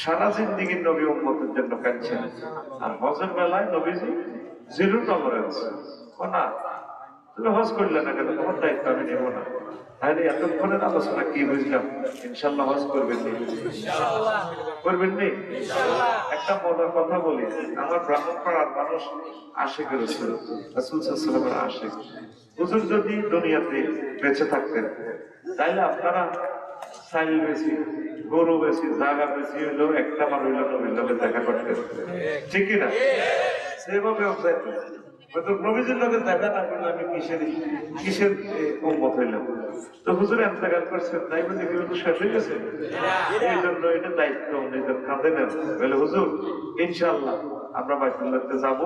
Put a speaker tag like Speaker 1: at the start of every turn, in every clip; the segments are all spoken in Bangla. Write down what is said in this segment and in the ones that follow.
Speaker 1: সারা জিন্দিগি নবী উম্মতের জন্য কাঁদছেন, আর হজের বেলায় নবীজি জিরো টলারেন্স। না, তুমি হজ করলে না কেন, তোমার দায়িত্ব আমি নেব না। তাহলে এতক্ষণের আলোচনা কি বুঝলাম? ইনশাল্লাহ হজ করবেন নি? করবেন নি? একটা মজার কথা বলি, আমার ব্রাহ্মণপাড়ার মানুষ আশিক রাসূল, রাসূল সাল্লাল্লাহু আলাইহি ওয়াসাল্লামের আশিক। হুজুর যদি দুনিয়াতে বেঁচে থাকতেন, তাইলে আপনারা চাইল বেশি, গরু বেশি, জায়গা বেশি হইলেও একটা বার হইলো নবীর লগে দেখা করতেন, ঠিক কিনা? সেভাবে নবীজির লগে দেখা না করলে আমি কিসের উম্মত হইলাম? তো হুজুর ইন্তেকাল করছেন, তাই বলে কি হুজুর শেষ হয়ে গেছে? এই জন্য এটা দায়িত্ব নিজের কাঁধে নেন। বলে হুজুর ইনশাআল্লাহ আমরা বাইতুল্লাহতে যাব,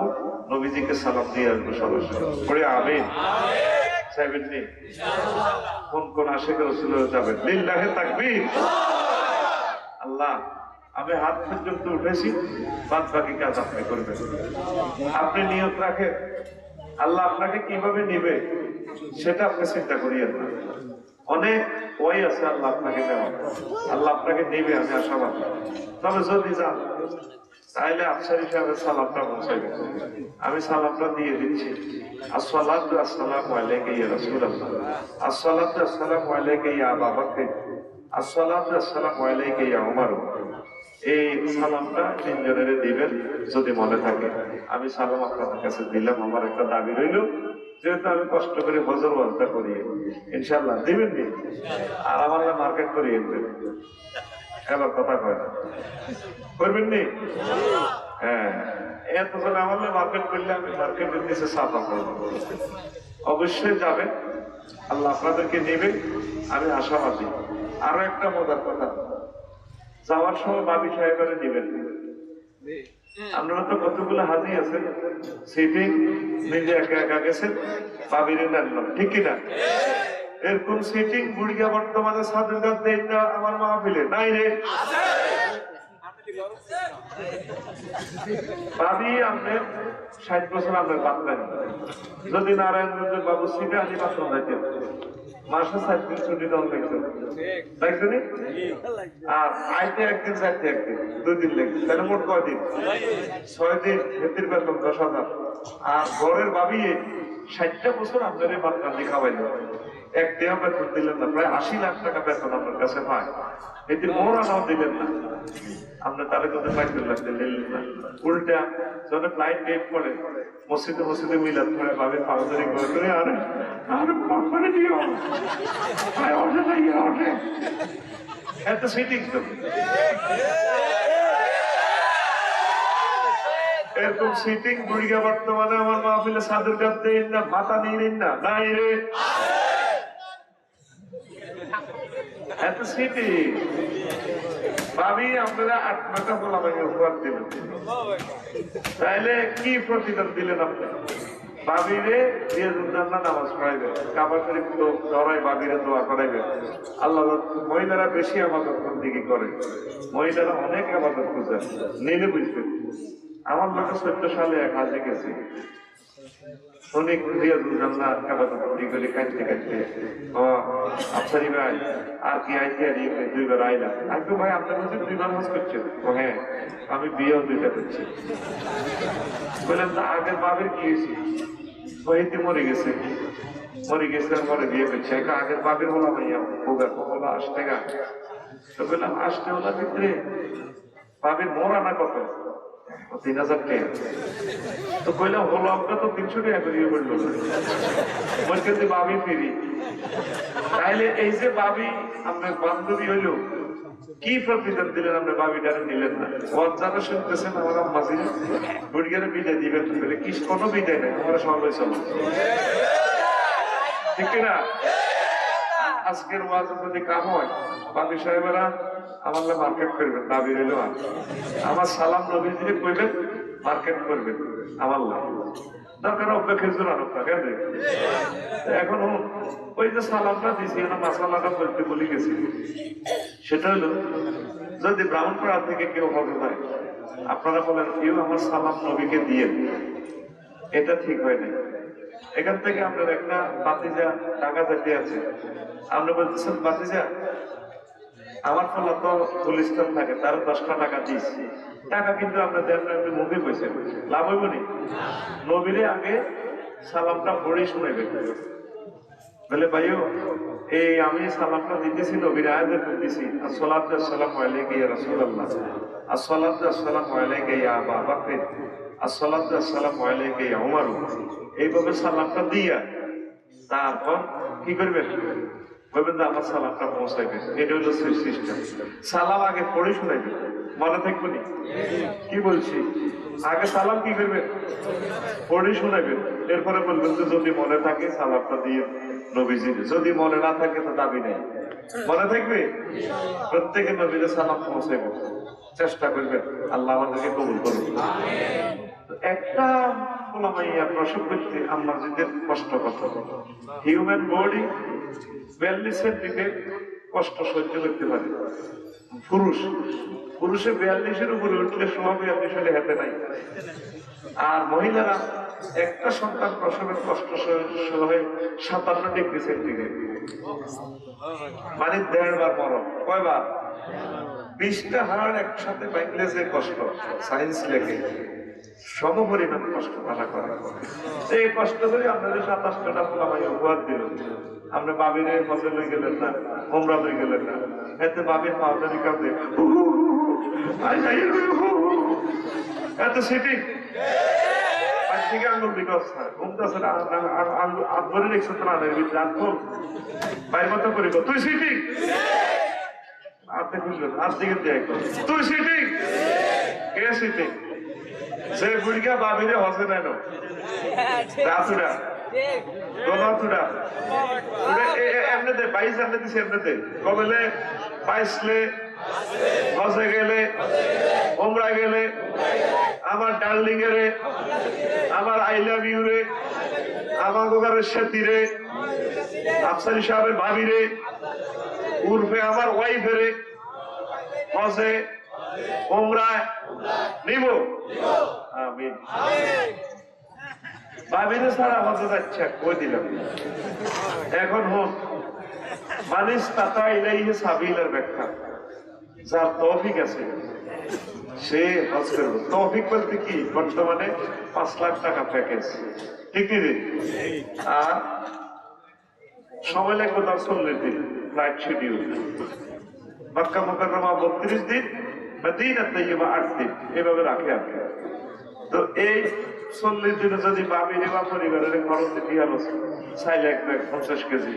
Speaker 1: নবীজিকে সালাম দিয়ে আসবো সরাসরি। পড়ে আমিন চাইবেন নি? কোন কোন আশিক রাসূল যাবেন? লিল্লাহি তাকবীর। আল্লাহ, আমি হাত পর্যন্ত উঠেছি, বাদ বাকি কাজ আপনি করবেন। আপনি নিয়ত রাখেন, আল্লাহ আপনাকে কিভাবে নিবে সেটা আপনি চিন্তা করিয়েন না। অনেক ওয়াই আছে আল্লাহ আপনাকে নেওয়া, আল্লাহ আপনাকে নেবে, আমি আশাবাদী। তবে যদি যান, তাইলে আফসারি সাহেবের সালামটা পৌঁছাবে। আমি সালামটা দিয়ে দিচ্ছি। আসসালাতু আসসালামু আলাইকা ইয়া রাসূলুল্লাহ, আসসালাতু আসসালামু আলাইকা ইয়া আবা বকর, আসসালাতু আসসালামু আলাইকা ইয়া উমর। এই সালামটা তিনজনের দিবেন যদি মনে থাকে। আমি সালাম আপনাদের কাছে দিলাম, আমার একটা দাবি রইল, যেহেতু আমি কষ্ট করে হজর ওয়াজটা করি, ইনশাআল্লাহ দিবেন নি? আর আমার মার্কেট করিয়ে দেবেন। এবার কথা কয় না, করবেন নি? হ্যাঁ, এতজন আমার মার্কেট করলে আমি মার্কেটের নিচে সাফা করবো। অবশ্যই যাবেন, আল্লাহ আপনাদেরকে নেবে, আমি আশাবাদী। আরো একটা মজার কথা, যাওয়ার সময় বাবি সাহেবের নেবেন। আপনারা তো কতগুলো হাজি আছেন, সিটিং নিজে একা একা গেছেন, বাবিরে নেন না, ঠিক কিনা? এরকম সিটিং বুড়িয়া বর্তমানে স্বাধীনতা দেন না আমার মাহফিলে নাই রে। ভাবি আপনার 60 বছর আপনার বাঁচলেন, যদি নারায়ণগঞ্জ বাবু সিটে আনি বাঁচলাম যাইতেন, মাসে 7 দিন ছুটি দেওয়া লাগতো, লাগতো নি? আর আইতে একদিন, যাইতে একদিন, 2 দিন লাগতো, তাহলে মোট কয়দিন? 6 দিন। এদের বেতন 10,000। আর ঘরের ভাবি 60টা বছর আপনাদের ভাত রান্দি খাওয়াইল, এক দেহ বেতন দিলেন না, প্রায় 80 লাখ টাকা বেতন আপনার কাছে পায়, এদের মোরানাও দিলেন না। আমরা তাহলে কোথায় বাইতুল্লাহ দিলেন না, উল্টা যখন ফ্লাইট লেট করে মসজিদে মসজিদে মিলাদ করে ভাবে ফাউন্ডারি করে আরে আরে পাখরে দিও আয় ওঠে না ইয়া ওঠে, এত সিটিং তো। এরকম সিটিং বুড়িয়া বর্তমানে আমার মাহফিলে সাদর কাটতে না, ভাতা নিয়ে না, নাই রে। এত সিটিং ভাবি আপনারা 8-9টা বলা ভাই উপহার দিলেন, তাইলে কি প্রতিদান দিলেন আপনি? ভাবিরে দিয়ে নামাজ পড়াইবেন, কাবা শরীফ তো ধরাই, ভাবিরে দোয়া করাইবেন। আল্লাহ, মহিলারা বেশি আবাদত বন্দেগী করে, মহিলারা অনেক আবাদত খুঁজেন, নিলে বুঝবেন। আমার লোকে 14 সালে এক হাজে গেছি, অনেক আফসারি ভাই আর কি আইতে 2বার আইলাম। আমি তো ভাই আপনার কাছে 2বার হজ করছেন? হ্যাঁ, আমি বিয়েও 2টা করছি। বললাম তা আগের বাবের কি হয়েছে? ওইতে মরে গেছে, মরে গেছে পরে বিয়ে করছে। আগের বাবের বলা ভাইয়া বলা 80 টাকা। তো বললাম 80 টাকার ভিতরে বাবের মোরা না কত? 3000 টাকা। তো কইলাম হলো আমরা তো 300 টাকা করিয়ে পড়লো, বলছে যে বাবি ফিরি। তাইলে এই যে বাবি আপনার বান্ধবী হইল, কি প্রতিদান দিলেন আপনি? বাবিটারে নিলেন না। যারা শুনতেছেন আমার আম্মাজি বুড়িয়ারে বিদায় দিবেন বলে, কি কোনো বিদায় নেই, আমরা সবাই চলো, ঠিক না? আজকের ওয়াজ যদি কাম হয়, বাবি সাহেবেরা আমার মার্কেট করবেন, দাবি রইল আমার সালাম নবীজিকে কইবেন, মার্কেট করবেন আমার দরকার অপেক্ষা জোরানোর না কেন? এখন ওই যে সালামটা দিয়েছি, মাসালাটা বলতে বলে গেছি, সেটা হলো যদি ব্রাহ্মণপাড়া থেকে কেউ হবে না, আপনারা বলেন কেউ আমার সালাম নবীকে দিয়ে, এটা ঠিক হয় না। এখান থেকে আপনার একটা বাতিজা টাকা যেতে আছে, আপনি বলতেছেন বাতিজা আমার ফলা তো গুলিস্তান থাকে, তার 10টা টাকা দিয়েছি, টাকা কিন্তু আপনাদের মুখে পয়সা লাভ হইব নি? নবীরে আগে সালামটা পড়ে শুনাইবে বলে ভাইও এই আমি সালামটা দিতেছি নবীর আয়াতে দিতেছি, আসসালাতু ওয়াসসালামু আলাইকা ইয়া রাসূলুল্লাহ, আসসালাতু ওয়াসসালামু আলাইকা ইয়া আবা বকর, আসসালাতু ওয়াসসালামু আলাইকা ইয়া উমর। এইভাবে সালামটা দিয়া তারপর কি করবেন? বলবেন যে আমার সালামটা পৌঁছাইবে। এটা হলো সিস্টেম। সালাম আগে পড়ে শুনাইবে, মনে থাকবে নি? কি বলছি? আগে সালাম কি করবেন? পড়ে শুনাইবেন, এরপরে বলবেন যে যদি মনে থাকে সালামটা দিয়ে নবীজি, যদি মনে না থাকে তো দাবি নেই। মনে থাকবে? প্রত্যেকে নবীদের সালাম পৌঁছাইবে, চেষ্টা করবেন। আল্লাহ আমাদেরকে কবুল করুন। একটা মাইয়া প্রসব করতে আম্মাজিদের কষ্ট কত, হিউম্যান বডি 42 সেন্টিগ্রেড কষ্ট সহ্য করতে পারে। পুরুষে 42-এর উপরে উঠলে সোয়া 42 হলে হাতে নাই। আর মহিলারা একটা সন্তান প্রসবের কষ্ট সহে 57 ডিগ্রি সেন্টিগ্রেড, মানে 1.5 বার মরণ। কয়বার? 20টা হাড় একসাথে বাইকলে যে কষ্ট সায়েন্স লেখে সমপরিমাণ কষ্ট তারা করে। এই কষ্ট করে আপনাদের 27টা ফুলামাই উপহার দিল। আপনি বাবির মজা লই গেলেন না, হোমরা লই গেলেন না, এতে বাবির পাউডারি কাঁদে এত সিটিং থেকে আঙ্গুল দিকে অবস্থা ঘুমতেছে না, আব্বরে রেখছে তো রানের ভিতরে আঙ্গুল বাইর মতো করিব, তুই সিটিং আপনি খুঁজবেন আর দিকে দিয়ে তুই সিটিং কে সিটিং? সে বুড়িকা বাবিরে হসে নেন রাতুরা গোলাতুরা এমনিতে 22 এমনি দিছে, এমনিতে কবেলে 22লে হসে গেলে, ওমরা গেলে, আমার ডার্লিং এ রে, আমার আই লাভ ইউ রে, আমার গোগারের সাথী রে, আফসারি সাহেবের ভাবি রে, উর্ফে আমার ওয়াইফ রে হসে ওমরায় নিব। আমিন। ভাবিরে সারা হতে যাচ্ছে কই দিলাম। এখন হোক মানিস তাতা ইলাইহি সাবিলের ব্যাখ্যা, যার তৌফিক আছে সে হজ করবে। তৌফিক বলতে কি? বর্তমানে 5 লাখ টাকা প্যাকেজ, ঠিক নি? আর সময় লাগবে 40 দিন ফ্লাইট শিডিউল। মক্কা মুকাররমা 32 দিন, মদিনা তাইয়্যিবা 8 দিন, এভাবে রাখে আর। তো এই 40 দিনে যদি বাবিরে বা পরিবারের খরচ দিয়ে আলো চাইল 1 ব্যাগ 50 কেজি,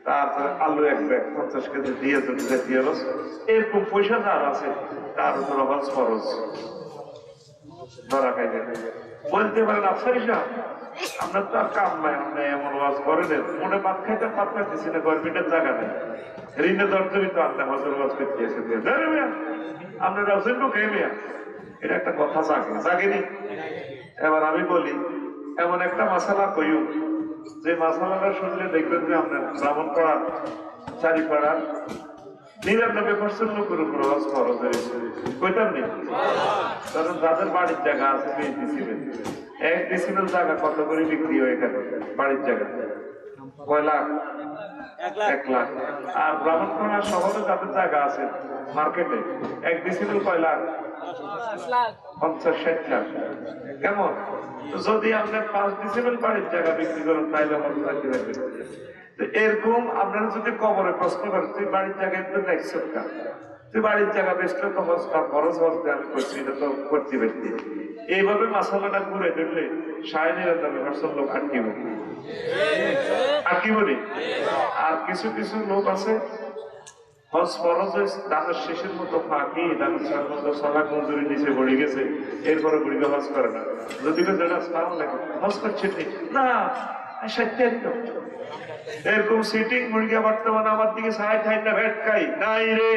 Speaker 1: তারপরে আলু 1 ব্যাগ 50 কেজি দিয়ে যদি দিয়ে আলো, এরকম পয়সা যার আছে তার উপর হজ ফরজ ধরা খাইবে। বলতে পারেন আফসারি সাহেব আপনার তো আর কাম নাই, আপনি এমন ওয়াজ করেন, মনে ভাত খাইতে ভাত খাইতেছি না, গভর্নমেন্টের জায়গা নেই, ঋণে দরজমি তো আপনি হজের ওয়াজ করতে এসেছে আপনার রাজেন খেয়ে মেয়া, এটা একটা কথা জাগেনি। এবার আমি বলি এমন একটা মশালা কইও যে মশালাটা শুনলে দেখবেন যে আপনার ব্রাহ্মণ পাড়ার 4 পাড়ার 99% লোকের উপর হজ ফরজ হয়েছে। কইতাম নি? কারণ যাদের বাড়ির জায়গা আছে 20 ডিসিমেল, 1 ডিসিমেল জায়গা কত করে বিক্রি হয়ে গেল? বাড়ির জায়গা কয় লাখ? 1 লাখ। আর ব্রাহ্মণপাড়া শহরে যাদের জায়গা আছে মার্কেটে 1 ডিসিমেল কয় লাখ? 50-60 লাখ। কেমন? যদি আপনার 5 ডিসিমেল বাড়ির জায়গা বিক্রি করেন তাহলে এরকম আপনারা যদি কবরে প্রশ্ন করেন তুই বাড়ির জায়গায় তো দেখছ, তুই বাড়ির জায়গা বেচলে তো খরচ হচ্ছে, আমি করছি এটা তো করছি ব্যক্তি। এইভাবে মশালাটা ঘুরে ধরলে 99% লোক আটকিব নি। আর কিছু কিছু লোক আছে হজ ফরজ দানের শেষের মতো ফাঁকি, দানের মতো সলা মঞ্জুরি নিচে পড়ে গেছে, এরপরে বুড়িকে হজ করে না। যদি হজ করছে না এরকম সিটিং মুরগি বর্তমানে আমার দিকে 60 না ভেট খাই নাই রে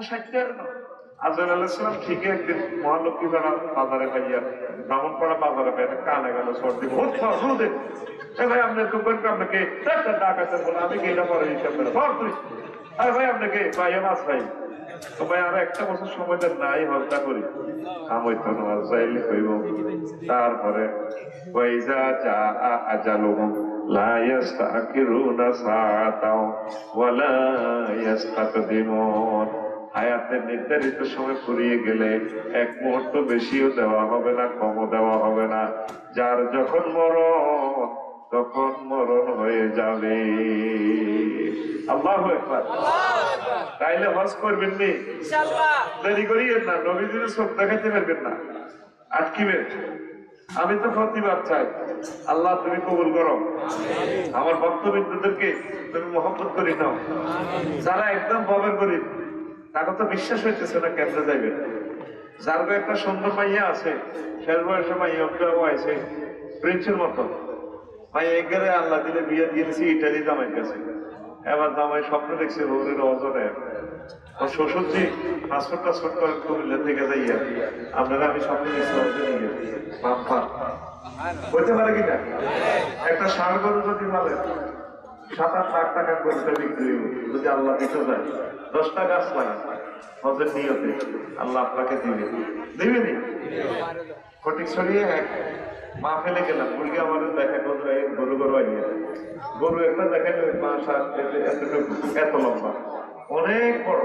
Speaker 1: 60 না। আজরাইল আলাইহিস সালাম ঠিক একদিন মহালক্ষ্মী পাড়া বাজারে পাইয়া ব্রাহ্মণপাড়া বাজারে পাইয়া কানে গেল সর্দি বহুত রোদে। ভাই আপনাকে আপনাকে ডাকাতে বলে আমি গেলে পরে হিসাব করে তুই আরে ভাই আপনাকে ভাই মাছ ভাই তো ভাই আর 1 বছর সময় দেন নাই হজটা করি আমি তো নামাজ যাইলে কইব। তারপরে ওয়াইজা যা আজালুহুম লা ইস্তাখিরুনা সাআতাও ওয়া লা ইস্তাকদিমুন। হায়াতের নির্ধারিত সময় ফুরিয়ে গেলে এক মুহূর্ত বেশিও দেওয়া হবে না, কমও দেওয়া হবে না। যার যখন মরণ তখন মরণ হয়ে যাবে। আল্লাহু আকবার। তাইলে হজ করবেন নি? ইনশাআল্লাহ। দেরি করিয়েন না, নবীজির চোখ দেখাইতে পারবেন না, আটকিবেন। আমি তো প্রতিবাদ চাই, আল্লাহ তুমি কবুল করো। আমার ভক্তবৃন্দদেরকে তুমি মহব্বত করি নাও। যারা একদম ববের গরিব, তাকে তো বিশ্বাস হইতেছে না কেমনে যাইবে। যার একটা সুন্দর মাইয়া আছে, শেষ বয়সে মাইয়া আছে প্রিন্সের মতো, মাইয়া এগারে আল্লাহ দিলে বিয়ে দিয়েছি ইটালি জামাই কাছে। এবার জামাই স্বপ্ন দেখছে হৌরের অজনে ও শ্বশুরজি পাসপোর্ট টাসপোর্ট করে কুমিল্লা থেকে যাইয়া আপনারা আমি স্বপ্ন দেখছি হইতে পারে কিনা। একটা ষাঁড় গরু যদি বলে 7-8 লাখ টাকা করতে বিক্রি, যদি আল্লাহ দিতে যায় 10টা গাছ লাগান হজের নিয়তে, আল্লাহ আপনাকে দিবে, দিবেনি? ফটিক ছড়িয়ে এক মা ফেলে গেলাম, মুরগি আমার দেখা গরু গরু আইয়ে গরু একটা দেখেন এত লম্বা, অনেক বড়।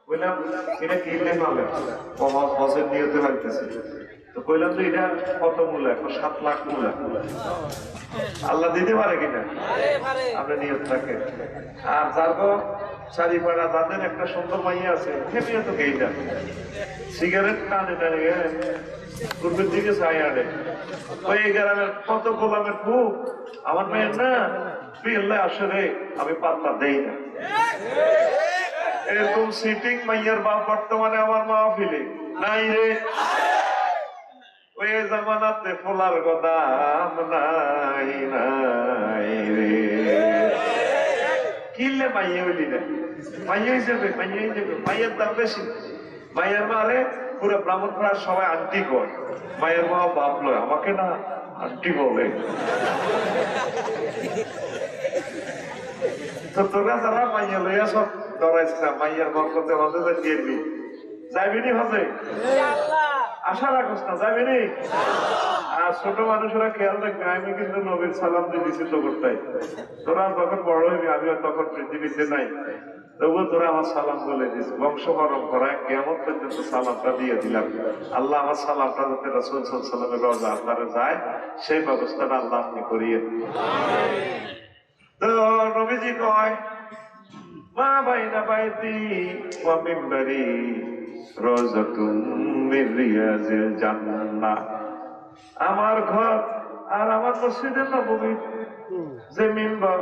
Speaker 1: বললাম এটা কিনলে পাবে, হজের নিয়তে লাগতেছে। তো কইলাম যে এটা কত মূল্য? এখন 7 লাখ মূল্য। আল্লাহ দিতে পারে কিনা? আপনি নিয়ত থাকেন। আর যার চারিপাড়া যাদের একটা সুন্দর মাইয়া আছে, খেপিয়ে তো গেইটা সিগারেট টানে টানে পূর্বের দিকে চাই আনে। ওই গ্রামের কত গোলামের খুব আমার মেয়ের না বিল্লাহ আসলে আমি পাত্তা দেই না। এরকম সিটিং মাইয়ার বাপ বর্তমানে আমার মাহফিলে নাই রে। ওই জামানাতে ফোলার গোদাম নাই নাই রে। কিনলে মাইয়া হইলি না, মাইয়া হিসেবে মাইয়ের দাম বেশি। মাইয়ের মারে পুরো ব্রাহ্মণপাড়া সবাই আন্টি কয়, মায়ের মা বাপ লয়, আমাকে না আন্টি বলে। তো তোরা যারা মাইয়া লইয়া সব ডরাইছ না, মাইয়ার বরকতে হজে যাইবি, যাইবিনি হজে? আশা রাখোস না, যাইবিনি? আর ছোট মানুষেরা খেয়াল রাখবে, আমি কিন্তু নবীর সালাম দিয়ে দিছি তো করতাই। তোরা যখন বড় হইবি, আমিও তখন পৃথিবীতে নাই, তবু তোরা আমার সালাম বলে দিস। বংশ পরম্পরায় কেমন পর্যন্ত সালামটা দিয়ে দিলাম। আল্লাহ আমার সালামটা যাতে রাসূল সাল্লাল্লাহু আলাইহি ওয়াসাল্লামের রওজা আপনারে যায়, সেই ব্যবস্থাটা আল্লাহ আপনি করিয়ে। তো নবীজি কয় মা বাইনা বাইতি ওয়া মিম্বারি রাওযাতুম মিন রিয়াজিল জান্নাহ। আমার ঘর আর আমার মসজিদে নববী যে মিম্বর,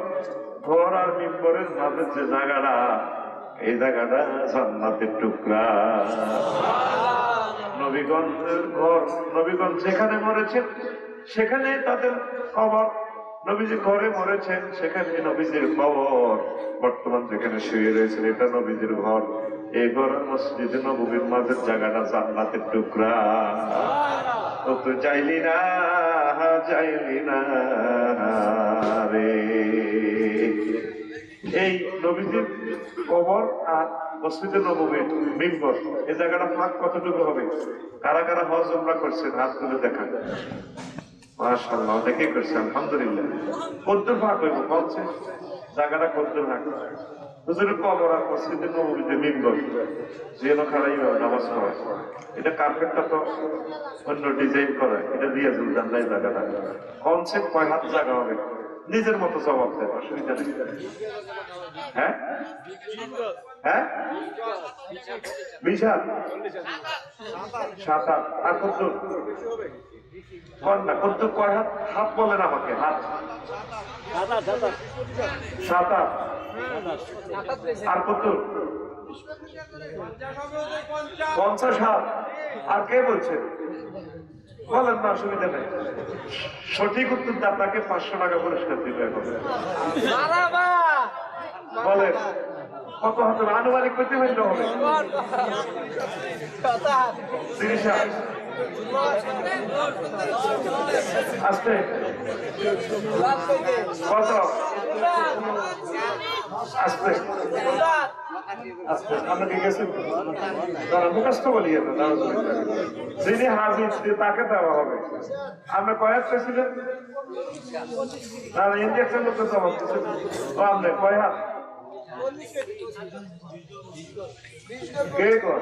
Speaker 1: ঘর আর মিম্বরের মাঝে যে জায়গাটা, এই জায়গাটা জান্নাতের টুকরা। নবীগঞ্জের ঘর, নবীগঞ্জ যেখানে মরেছেন সেখানে তাদের কবর। নবীজি ঘরে মরেছেন, সেখানে নবীজির কবর। বর্তমান যেখানে শুয়ে রয়েছেন এটা নবীজির ঘর। এই ঘর মসজিদে নববীর মাঝের জায়গাটা জান্নাতের টুকরা। ও তো চাইলি না, চাইলি না রে। এই নবীজির কবর আর মসজিদে নববীর মিম্বর, এই জায়গাটা ফাঁক কতটুকু হবে? কারা কারা হজ উমরা করছেন হাত তুলে দেখান। মাশাআল্লাহ, অনেকেই করছে, আলহামদুলিল্লাহ। কদ্দুর ভাগ হইব বলছে, জায়গাটা কদ্দুর ভাগ? হুজুরের কবর আর মসজিদে নববীতে মিম্বর যেন খাড়াই নামাজ পড়ে, এটা কার্পেটটা তো অন্য ডিজাইন করা, এটা দিয়ে জুলদান নাই। জায়গাটা কমছে কয় হাত জায়গা হবে? নিজের মতো জবাব দেয়, অসুবিধা নেই। হ্যাঁ হ্যাঁ, 20 হাত, 7 হাত। আর কদ্দুর কর না, কদ্দুর কয় হাত? হাত বলেন আমাকে, হাত 7 হাত। আর কদ্দুর? 50 হাত। আর কে বলছে? বলেন না, অসুবিধা নেই। সঠিক উত্তর আপনাকে 500 টাকা পুরস্কার দিবে। এখন বলেন কত হাতে? আনুমানিক করতে পারলে হবে 30 হাত। আস্তে কত আস্তে আস্তে আমরা কি গেছি তারা মুখস্থ বলিয়ে না যিনি হাজির তাকে দেওয়া হবে আমরা কয়েক পেয়েছিলেন তারা ইঞ্জেকশন লোকের জবাব দিচ্ছে ও আমরা কয় হাত কে কর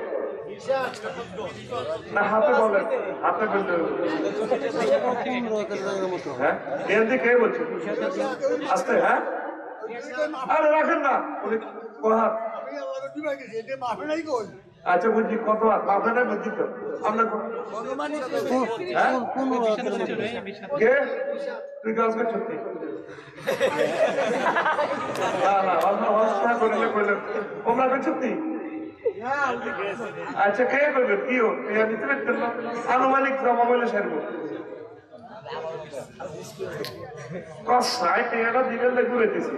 Speaker 1: না হাতে বলেন হাতে বলতে হ্যাঁ এমনি কে বলছে আস্তে হ্যাঁ আরে রাখেন না উনি কয় হাত আচ্ছা বুঝছি কত হাত মাথা নাই বুঝছি তো আমরা কে তুই কাজ করছ করিলে কইলেন তোমরা করছি আচ্ছা কে করবে কি হোক নিতে পারতেন না আনুমানিক জমা বলে সারবো কসায় টেয়াটা দিবেন ঘুরেতেছি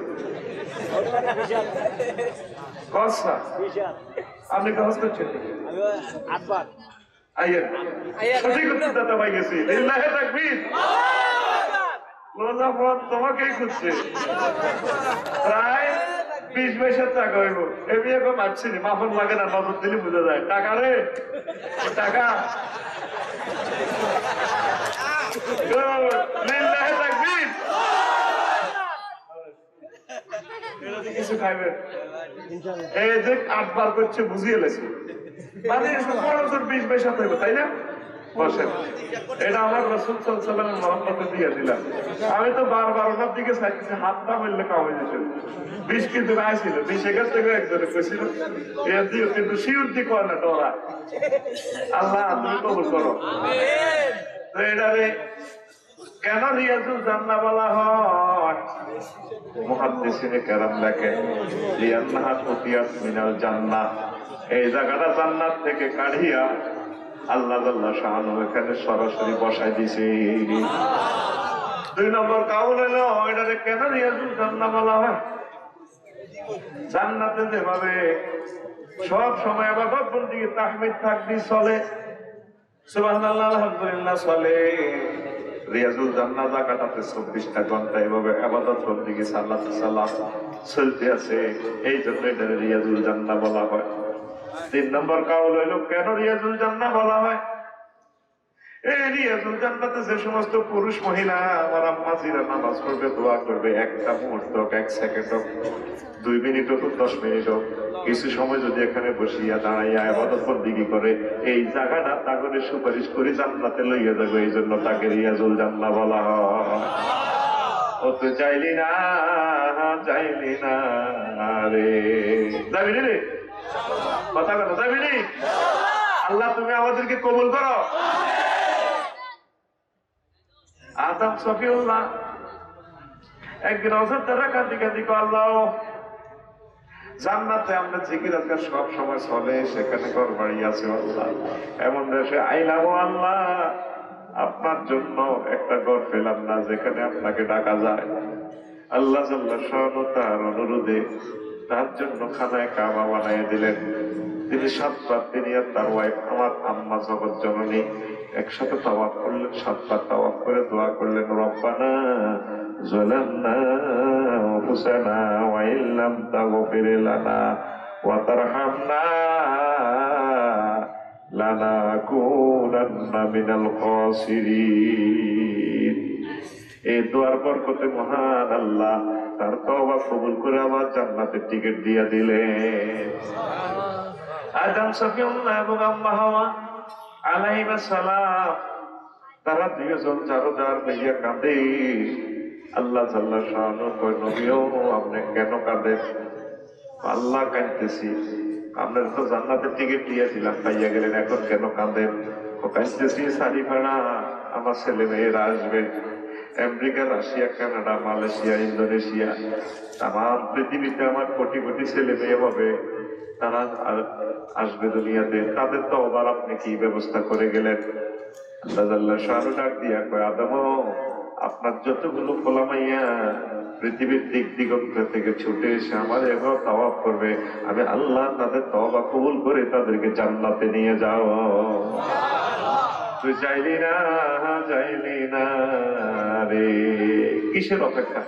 Speaker 1: কসা আপনি কাজ করছেন আইয়েন সঠিক উত্তরদাতা পাই গেছি লিল্লাহে তাকবীর তোমাকেই খুঁজছে প্রায় 20 পয়সার টাকা হইব এমনি এখন মারছি নি মাফন লাগে না নজর দিলে বুঝা যায় টাকা রে টাকা লিল্লাহে তাকবীর কিছু খাইবে এই যে 8 বার করছে বুঝিয়ে লেছে মানে 20 পয়সা থাকবে তাই না বসেন এটা আমার রাসূল সাল্লাল্লাহু আলাইহি ওয়াসাল্লামের মহব্বতে দিয়ে দিলাম আমি তো বারবার ওনার দিকে চাইতেছি হাতটা মিললে কাম হয়ে যেত 20 কিন্তু আইছিল 20 এর থেকে একজনে কইছিল এর দিয়ে কিন্তু শিউরতি করে না তোরা আল্লাহ তুমি কবুল করো আমিন তো এটারে কেন রিয়াজুল জান্নাহ বলা হয় মুহাদ্দিসিনে কেরাম লেখেন লিয়ান্নাহা কুতিয়াত মিনাল জান্নাহ এই জায়গাটা জান্নাত থেকে কাঢ়িয়া আল্লাহ আল্লাহ শাহানু এখানে সরাসরি বসাই দিছে 2 নম্বর কাউল হলো এটারে কেন রিয়াজুল জান্নাহ বলা হয় জান্নাতে যেভাবে সব সময় ইবাদত বন্দেগী তাহমিদ তাকবীর চলে সুবহানাল্লাহ আলহামদুলিল্লাহ চলে রিয়াজুল জান্নাহ জায়গাটাতে 24টা ঘন্টা এভাবে ইবাদত বন্দেগী সালাত সালাম চলতে আছে এই জন্য এটারে রিয়াজুল জান্নাহ বলা হয় 3 নম্বর কাউল হইল কেন রিয়াজুল জান্নাহ বলা হয় এই রিয়াজুল জান্নাতে যে সমস্ত পুরুষ মহিলা আমার আম্মাজিরা নামাজ পড়বে দোয়া করবে একটা মুহূর্ত 1 সেকেন্ড 2 মিনিট হোক 10 মিনিট হোক কিছু সময় যদি এখানে বসিয়া দাঁড়াইয়া ইবাদত বন্দেগী করে এই জায়গাটা তাগরে সুপারিশ করে জান্নাতে লইয়া যাবে এই জন্য তাকে রিয়াজুল জান্নাহ বলা হয় ও তো চাইলি না রে যাবি রে কথা কথা যাবি নি আল্লাহ তুমি আমাদেরকে কবুল করো আদম সফিউল্লাহ একদিন অযোধ্যারা কাঁদি কাঁদি আল্লাহ জান্নাতে আমরা জিকির আজকাল সব সময় চলে সেখানে ঘর বাড়ি আছে আল্লাহ এমন দেশে আইলাম আল্লাহ আপনার জন্য একটা ঘর পেলাম না যেখানে আপনাকে ডাকা যায় আল্লাহ জাল্লা শাআনু তার অনুরোধে তার জন্য খানায় কাবা বানিয়ে দিলেন তিনি 7 বার তিনি আর তার ওয়াইফ আমার আম্মা জগৎ জননী একসাথে তাওয়াফ করলেন 7 বার তাওয়াফ করে দোয়া করলেন রব্বানা যালামনা আনফুসানা ওয়া ইল্লাম তাগফির লানা ওয়া তারহামনা লানাকুনান্না মিনাল খাসিরিন এই দোয়ার বরকতে মহান আল্লাহ তার তওবা কবুল করে আমার জান্নাতের টিকিট দিয়ে দিলেন আদম সফিউল্লাহ এবং আম্মা হাওয়া আলাইহিস সালাম তারা দুইজন জারদার হইয়া কাঁদে আল্লাহ জাল্লা শাআনু কয় নবীও আপনি কেন কাঁদেন আল্লাহ কাঁদতেছি আপনার তো জান্নাতের টিকিট দিয়েছিলাম পাইয়া গেলেন এখন কেন কাঁদেন কাঁদতেছি শাড়ি ভাড়া আমার ছেলে মেয়েরা আসবে America Russia Canada Malaysia Indonesia তাম পৃথিবীতে আমার কোটি কোটি ছেলে মেয়ে হবে তারা আসবে দুনিয়াতে তাদের তো আবার আপনি কি ব্যবস্থা করে গেলেন আল্লাহ জাল্লা শাআনু ডাক দিয়া কয় আদম আপনার যতগুলো খোলামাইয়া পৃথিবীর দিক দিগন্ত থেকে ছুটে এসে আমার এবার তাওয়াফ করবে আমি আল্লাহ তাদের তওবা কবুল করে তাদেরকে জান্নাতে নিয়ে যাও তুই যাইলি না রে। কিসের অপেক্ষা?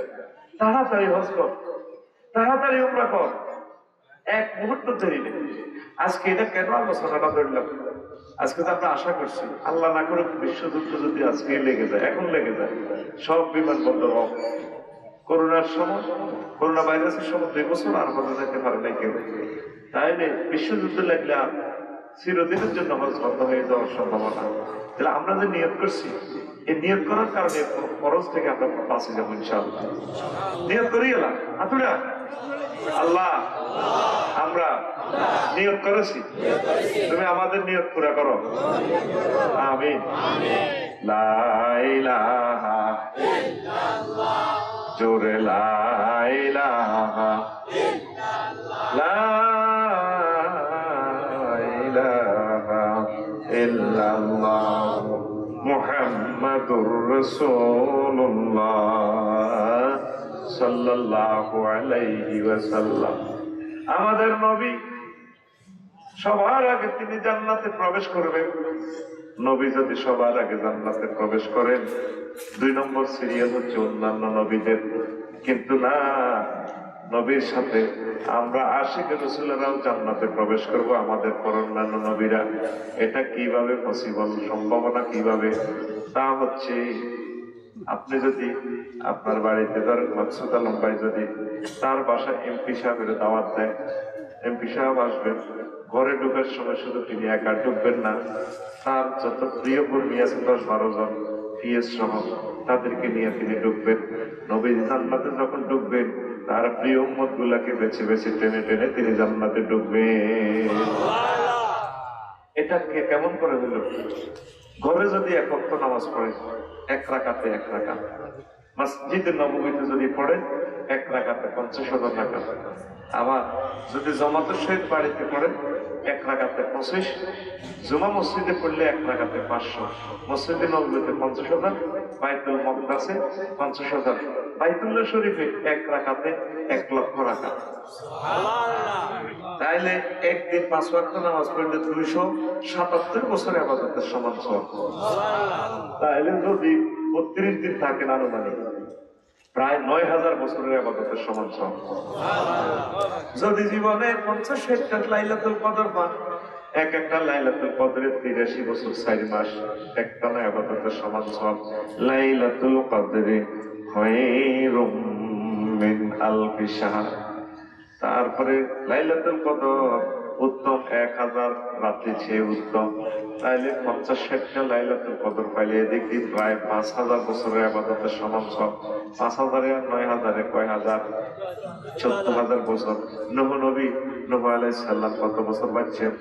Speaker 1: তাড়াতাড়ি হজ কর, তাড়াতাড়ি উমরা কর, এক মুহূর্ত দেরি নেই। আজকে এটা কেন আলোচনাটা ধরলাম? আজকে তো আমরা আশা করছি আল্লাহ না করে বিশ্বযুদ্ধ যদি আজকে লেগে যায়, এখন লেগে যায়, সব বিমানবন্দর অফ। করোনার সময়, করোনা ভাইরাসের সময় 2 বছর আর হজে যেতে পারে নাই কেউ। তাইলে বিশ্বযুদ্ধ লাগলে আর চিরদিনের জন্য হজ বন্ধ হয়ে যাওয়ার সম্ভাবনা। তাহলে আমরা যে নিয়ত করছি, এই নিয়ত করার কারণে খরচ থেকে আমরা বাঁচে যাবো ইনশাআল্লাহ। নিয়ত করি এলাম আপনারা, আল্লাহ আমরা নিয়ত করেছি, তুমি আমাদের নিয়ত পুরা করো, আমিন। লা ইলাহা ইল্লাল্লাহ, জোরে লা ইলাহা ইল্লাল্লাহ, লা ইলাহা ইল্লাল্লাহ মুহাম্মাদুর রাসূলুল্লাহ সাল্লাল্লাহু আলাইহি ওয়াসাল্লাম। আমাদের নবী সবার আগে তিনি জান্নাতে প্রবেশ করবেন। নবী যদি সবার আগে জান্নাতে প্রবেশ করেন, 2 নম্বর সিরিয়াল হচ্ছে অন্যান্য নবীদের। কিন্তু না, নবীর সাথে আমরা আশিক রাসূলেরাও জান্নাতে প্রবেশ করব, আমাদের পর অন্যান্য নবীরা। এটা কিভাবে পসিবল, সম্ভাবনা কিভাবে? তা হচ্ছে আপনি যদি আপনার বাড়িতে ধরেন মাকসুদ আলম ভাই যদি তার বাসায় এমপি সাহেবের দাওয়াত দেয়, এমপি সাহেব আসবেন, ঘরে ঢুকার সময় শুধু তিনি একা ঢুকবেন না, তার যত প্রিয় কর্মী আছে 10-12 জন পিএস সহ তাদেরকে নিয়ে তিনি ঢুকবেন। নবী জান্নাতে যখন ঢুকবেন, তার প্রিয় উম্মত গুলাকে বেছে বেছে টেনে টেনে তিনি জান্নাতে ঢুকবেন। এটা কেমন করে হলো? ঘরে যদি 1 ওয়াক্ত নামাজ পড়ে, 1 রাকাতে 1 রাকাত, মসজিদে নববীতে যদি পড়ে 1 রাকাতে 50,000 রাকাত। আবার যদি জামাতের সহিত বাড়িতে পড়ে 1 রাকাতে 25, জুমা মসজিদে পড়লে 1 রাকাতে 500, মসজিদে নববীতে 50,000, বাইতুল মুকদ্দাসে 50,000, বাইতুল্লাহ শরীফে 1 রাকাতে 1 লক্ষ রাকাত। তাইলে একদিন 5 ওয়াক্ত নামাজ পড়লে 277 বছরের ইবাদতের সমান সওয়াব। তাইলে যদি 32 দিন থাকেন, আনুমানিক প্রায় 9,000 বছরের ইবাদতের সমান সওয়াব। যদি জীবনে 50-60টা লাইলাতুল কদর পান, একটা লাইলাতুল কদরে 83 বছর 4 মাস একটানা ইবাদতের সমান সওয়াব। লাইলাতুল কদরে খায়রুম মিন আলফি শাহর। তারপরে লাইলাতুল কদর উত্তম 1000 রাত্রি চেয়ে উত্তম। তাইলে 50-60টা লাইলাতুল কদর পাইলে দেখি প্রায় 5,000 বছরের ইবাদতের সমান সব। 5,000 আর 9,000 কয় হাজার? 14,000 বছর। নূহ নবী, নূহ আলাইহিস সালাম কত বছর বাঁচছেন?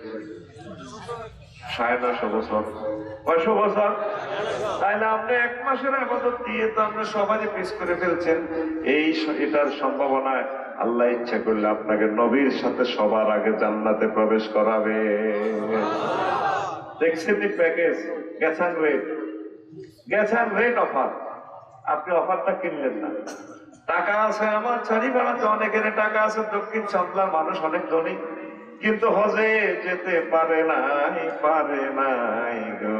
Speaker 1: 950 বছর। কয়শো বছর? তাইলে আপনি 1 মাসের ইবাদত দিয়ে তো আপনি সবারই পিস করে ফেলছেন। এটার সম্ভাবনায় আল্লাহ ইচ্ছা করলে আপনাকে নবীর সাথে সবার আগে জান্নাতে প্রবেশ করাবে। দেখছেন প্যাকেজ, গেছেন রেট অফার, আপনি অফারটা কিনলেন না। টাকা আছে আমার, ছাড়ি বেড়াতে অনেকের টাকা আছে, দক্ষিণ সামলার মানুষ অনেক ধনী, কিন্তু হজে যেতে পারে নাই গো।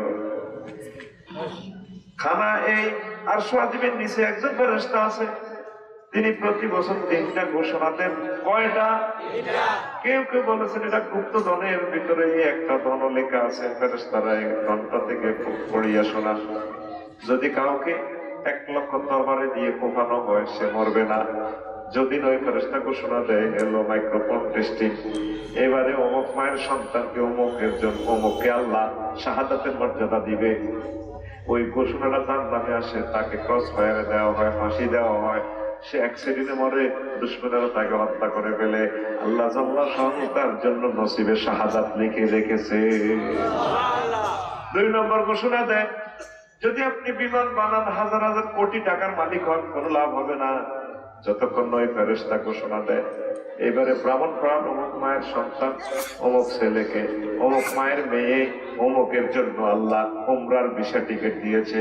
Speaker 1: খানা এই আরশ আজিমের নিচে একজন ফেরেশতা আছে, তিনি প্রতি বছর 3টা ঘোষণা দেন। কয়টা? কেউ কেউ বলেছেন এটা গুপ্ত ধনের ভিতরে একটা ধন লেখা আছে, ফেরেশতারা এই ধনটা থেকে পড়িয়া শোনা। যদি কাউকে 1 লক্ষ তরবারি দিয়ে কোপানো হয়, সে মরবে না। যদি নয় ফেরেশতা ঘোষণা দেয়, এলো মাইক্রোফোন টেস্টিং, এবারে অমুক মায়ের সন্তানকে অমুকের জন্য অমুককে আল্লাহ শাহাদাতের মর্যাদা দিবে। ওই ঘোষণাটা তার নামে আসে, তাকে ক্রস ফায়ারে দেওয়া হয়, ফাঁসি দেওয়া হয়। সে অ্যাক্সিডেন্টে মরে, দুশমনেরা তাকে হত্যা করে ফেলে, আল্লাহ জাল্লাহ শাআনহু তার জন্য নসিবে শাহাদাত লিখে রেখেছে। 2 নম্বর ঘোষণা দেয়, যদি আপনি বিমান বানান, 1000 কোটি টাকার মালিক হন, কোনো লাভ হবে না যতক্ষণ নয় ফেরেশতা ঘোষণা দেয়। এবারে ব্রাহ্মণ প্রাণ অমুক মায়ের সন্তান অমুক ছেলেকে, অমুক মায়ের মেয়ে অমুকের জন্য আল্লাহ উমরার ভিসা টিকিট দিয়েছে।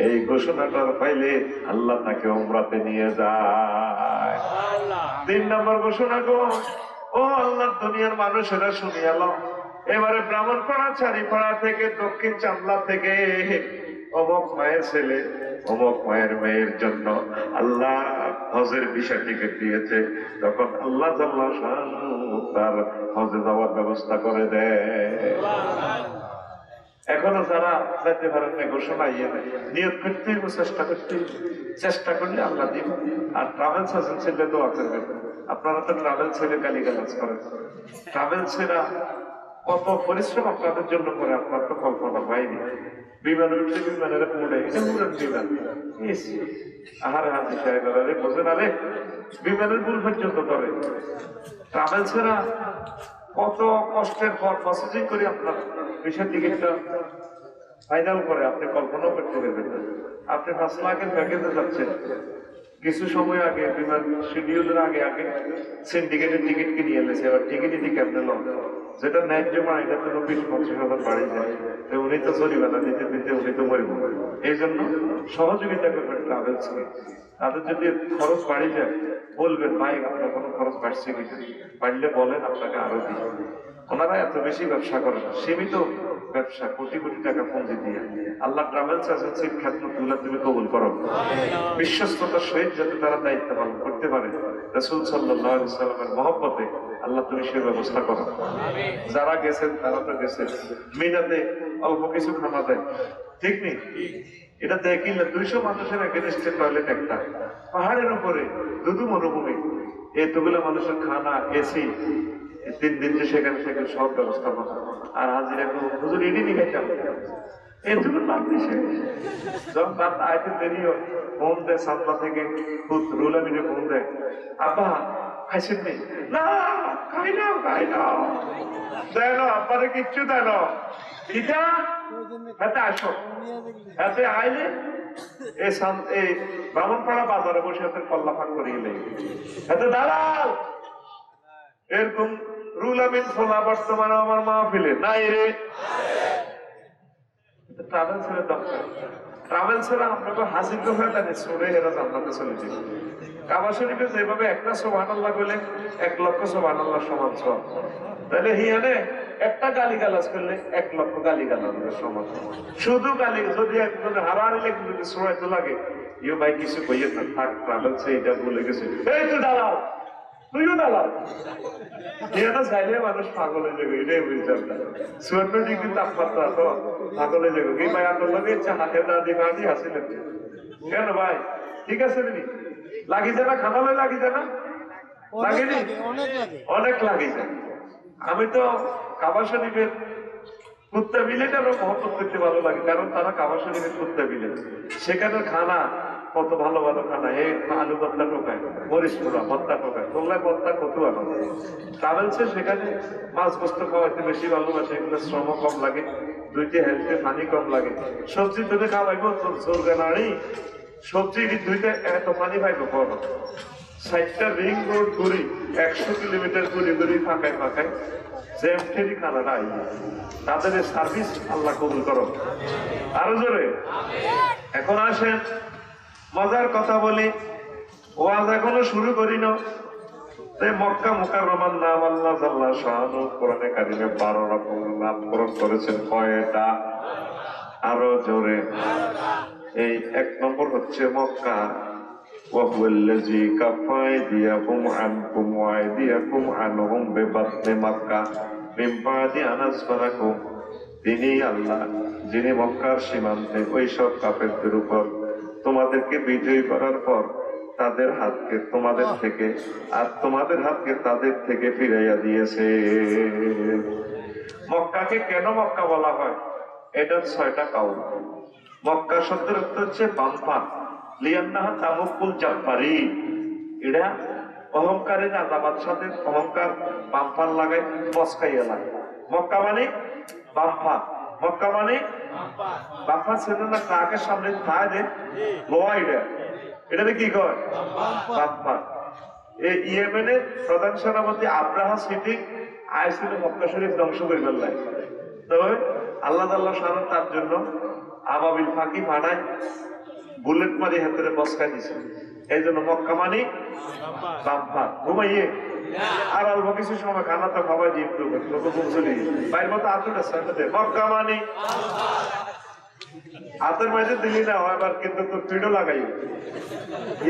Speaker 1: এই ঘোষণাটা পাইলে আল্লাহ তাকে উমরাতে নিয়ে যায়। 3 নম্বর ঘোষণা গো, ও আল্লাহ দুনিয়ার মানুষেরা শুনিয়াল, এবারে ব্রাহ্মণপাড়া চারিপাড়া থেকে দক্ষিণ চামলা থেকে অমক মায়ের ছেলে অমক মায়ের মেয়ের জন্য আল্লাহ হজের ভিসা টিকিট দিয়েছে। তখন আল্লাহ জাল্লাহ শাআনহু তার হজে যাওয়ার ব্যবস্থা করে দেয়। এখনো যারা যাইতে পারেন না, ঘোষণা নিয়ত করতে চেষ্টা করলে আল্লাহ দিন। আর ট্রাভেলস এজেন্সিতে দোয়া করবেন। আপনারা তো ট্রাভেল ছেড়ে গালিগালাজ করেন, ট্রাভেল ছেড়া কত পরিশ্রম আপনাদের জন্য করে আপনার তো কল্পনা বাইরে। বিমান উঠলে বিমানের উড়ে, এটা উড়েন বিমান আহারে হাতি সাহেব আরে বোঝেন, আরে বিমানের ভুল পর্যন্ত করে। ট্রাভেল ছাড়া কত কষ্টের পর প্রসেসিং করে আপনার ভিসা টিকিটটা ফাইনাল করে আপনি কল্পনাও করতে পারবেন না। আপনি 5 লাখের প্যাকেজে যাচ্ছেন, কিছু সময় আগে বিমান শিডিউলের আগে আগে সিন্ডিকেটের টিকিট কিনে এলেছে, এবার টিকিট দিকে কেমনে লন, যেটা ন্যায্য মানে এটা তো 20-50,000 বাড়ি যায়। উনি তো জরিমানা দিতে দিতে উনি তো মরিব। এই জন্য সহযোগিতা করবেন ট্রাভেলসকে। তাদের যদি খরচ বাড়ি যায় বলবেন, ভাই আপনার কোনো খরচ বাড়ছে কিনা, বাড়লে বলেন, আপনাকে আরো দিই। ওনারা এত বেশি ব্যবসা করেন, সীমিত ব্যবসা, কোটি কোটি টাকা পুঁজি দিয়ে। আল্লাহ ট্রাভেলস এজেন্সির খ্যাতমতগুলো তুমি কবুল করো, বিশ্বস্ততার সহিত যাতে তারা দায়িত্ব পালন করতে পারে। রাসূল সাল্লাল্লাহু আলাইহি ওয়াসাল্লামের মহব্বতে আল্লাহ তুমি সে ব্যবস্থা করো। যারা গেছেন তারা তো গেছেন, মিনাতে অল্প কিছু খানা দেয়, ঠিক নেই? এটা দেখিলে 200 মানুষের এগেনস্টে টয়লেট একটা, পাহাড়ের উপরে দুদু মরুভূমি, এতগুলো মানুষের খানা, এসি, 3 দিন যে সেখানে সেখানে সব ব্যবস্থাপনা। আর হাজিরা হুজুর এটি নিয়ে খাইতাম, এতগুলো লাগবে সে যখন রাত আইতে দেরি হয়, ফোন দেয় সাতটা থেকে, রুল আমিনে ফোন দেয়, আব্বা খাইছেন নেই? না খাই না, খাই না, দেয় না আব্বারে কিচ্ছু দেয় না। এটা হাতে আসো, হাতে আইলে এই ব্রাহ্মণপাড়া বাজারে বসে হাতে কল্লা ফাঁক করিয়ে লেগে হাতে দালাল। এরকম রুল আমিন খোলা বর্তমানে আমার মাহফিলে নাই রে। ট্রাভেল ছেড়ে দরকার, ট্রাভেল ছেড়ে আপনাকে হাজির হয়ে তাহলে সরে এরা জান্নাতে চলে যাবে। কাবা শরীফে যেভাবে একটা সুবহানাল্লাহ করলে 1 লক্ষ সুবহানাল্লাহ সমান সওয়াব, তাহলে হিয়ানে একটা গালিগালাজ করলে 1 লক্ষ গালিগালাজের সমান। শুধু গালি যদি একজন হারারে লেগে যদি সরাইতে লাগে, ইউ ভাই কিছু কইয়ে না, থাক ট্রাভেলসে এটা ভুলে গেছে, এই তো দালাল, তুইও দালাল। এটা চাইলে মানুষ পাগল হয়ে যাবে, এটাই বুঝতাম না। 54 ডিগ্রি তাপমাত্রা তো পাগল হয়ে যাবে। এই ভাই আপনার লগে হাতে দাঁড়িয়ে দাঁড়িয়ে আসিলেন কেন ভাই? ঠিক আছে নাকি লাগি যায় না, খানা লয় লাগি যায় না, লাগেনি? অনেক লাগি যায়। আমি তো কাবা শরীফের কুত্তা বিলেটারও মহব্বত করতে ভালো লাগে, কারণ তারা কাবা শরীফের কুত্তা বিলে, সেখানে খানা কত ভালো ভালো খানা, এই আলু ভর্তা টোকায়, মরিচ পোড়া ভর্তা টোকায়, তোমলায় ভর্তা কত ভালো। ট্রাভেলসে সেখানে মাছ গোস্ত খাওয়াইতে বেশি ভালোবাসে, এগুলো শ্রম কম লাগে, 2টি হেলথে পানি কম লাগে। সবজি তুমি খাওয়াইব জোর গানাড়ি, সবজি 2টা এত পানি পাইব বড় 60টা রিং রোড ঘুরি, 100 কিলোমিটার ঘুরি ঘুরি ফাঁকায় ফাঁকায় জ্যামঠেরি খানাটা আই। তাদের সার্ভিস আল্লাহ কবুল করো আরো জোরে। এখন আসেন মজার কথা বলি, ওয়াজ এখনো শুরু করি না। মক্কা মুকাররমার নাম আল্লাহ জাল্লা শাআনহু কোরআনে কারিমে 12 রকম নামকরণ করেছেন। কয়টা? আরো জোরে। এই 1 নম্বর হচ্ছে মক্কা, ওয়াহুয়াল্লাযী কাফা আইদিয়াকুম আনকুম ওয়া আইদিয়াকুম আনহুম বিবাতনি মক্কা মিন বাদি আন আসফারাকুম। তিনি আল্লাহ যিনি মক্কার সীমান্তে ওই সব কাফেরদের উপর তোমাদেরকে বিজয়ী করার পর তাদের হাতকে তোমাদের থেকে আর তোমাদের হাতকে তাদের থেকে ফিরাইয়া দিয়েছে। মক্কাকে কেন মক্কা বলা হয়? এটা 6টা কাউল। মক্কা শব্দের অর্থ হচ্ছে বাম্পা, লিয়ান্নাহা তামুকুল জাব্বারি। এটা অহংকারের রাজা বাদশাদের অহংকার বাম্পার লাগায় মস্কাইয়া লাগে। মক্কা মানে বাম্পা, মক্কা মানে বাম্পা ছিল না, ট্রাকের সামনে থায় দেন লোয়া, এটাতে কি কয়? বাম্পা। এই ইয়েমেনের প্রধান সেনাপতি আব্রাহা সিদ্দিক আইছিল মক্কা শরীফ ধ্বংস করে ফেললাই। তবে আল্লাহ তাআলা শান তার জন্য আবাবিল ফাঁকি মানায় বুলেট মারি হাতের বসকায় দিছে। এই জন্য মক্কা মানে বাম্পা। ঘুমাইয়ে আর অল্প কিছু সময় খানা তো খাওয়াই দিয়ে বুঝলি বাইর মতো আতুটা সাথে মক্কা মানি হাতের মাঝে দিলি না এবার কিন্তু তোর পিঠও লাগাই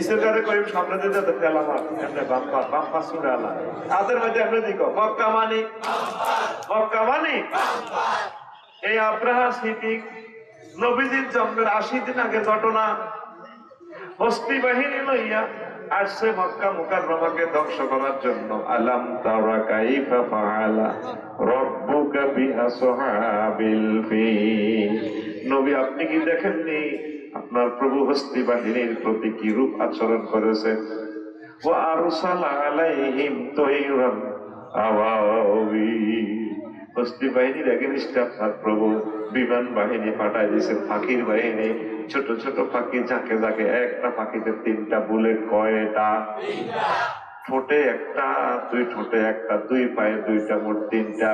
Speaker 1: ঈশ্বরকারে কই সামনে দিতে তো তেল আমার এমনি বাম্পা সুরে আলা হাতের মাঝে এমনি দিক মক্কা মানি মক্কা মানি এই আব্রাহা সিদ্দিক নবীজির জন্মের 80 দিন আগে ঘটনা হস্তি বাহিনী লইয়া আসছে মক্কা মুকাররমাকে ধ্বংস করার জন্য আলাম তারা কাইফা ফাআলা রাব্বুকা বিআসহাবিল ফিল নবী আপনি কি দেখেননি আপনার প্রভু হস্তি বাহিনীর প্রতি কি রূপ আচরণ করেছে ওয়া আরসালা আলাইহিম তায়রান আবাবিল হস্তি বাহিনীর এগেইনস্টে আপনার প্রভু বিমান বাহিনী পাঠায় দিয়েছে ফাঁকির বাহিনী ছোট ছোট ফাঁকি ঝাঁকে ঝাঁকে একটা ফাঁকিতে 3টা বুলেট কয়টা ঠোঁটে একটা দুই ঠোঁটে একটা দুই পায়ে 2টা মোট 3টা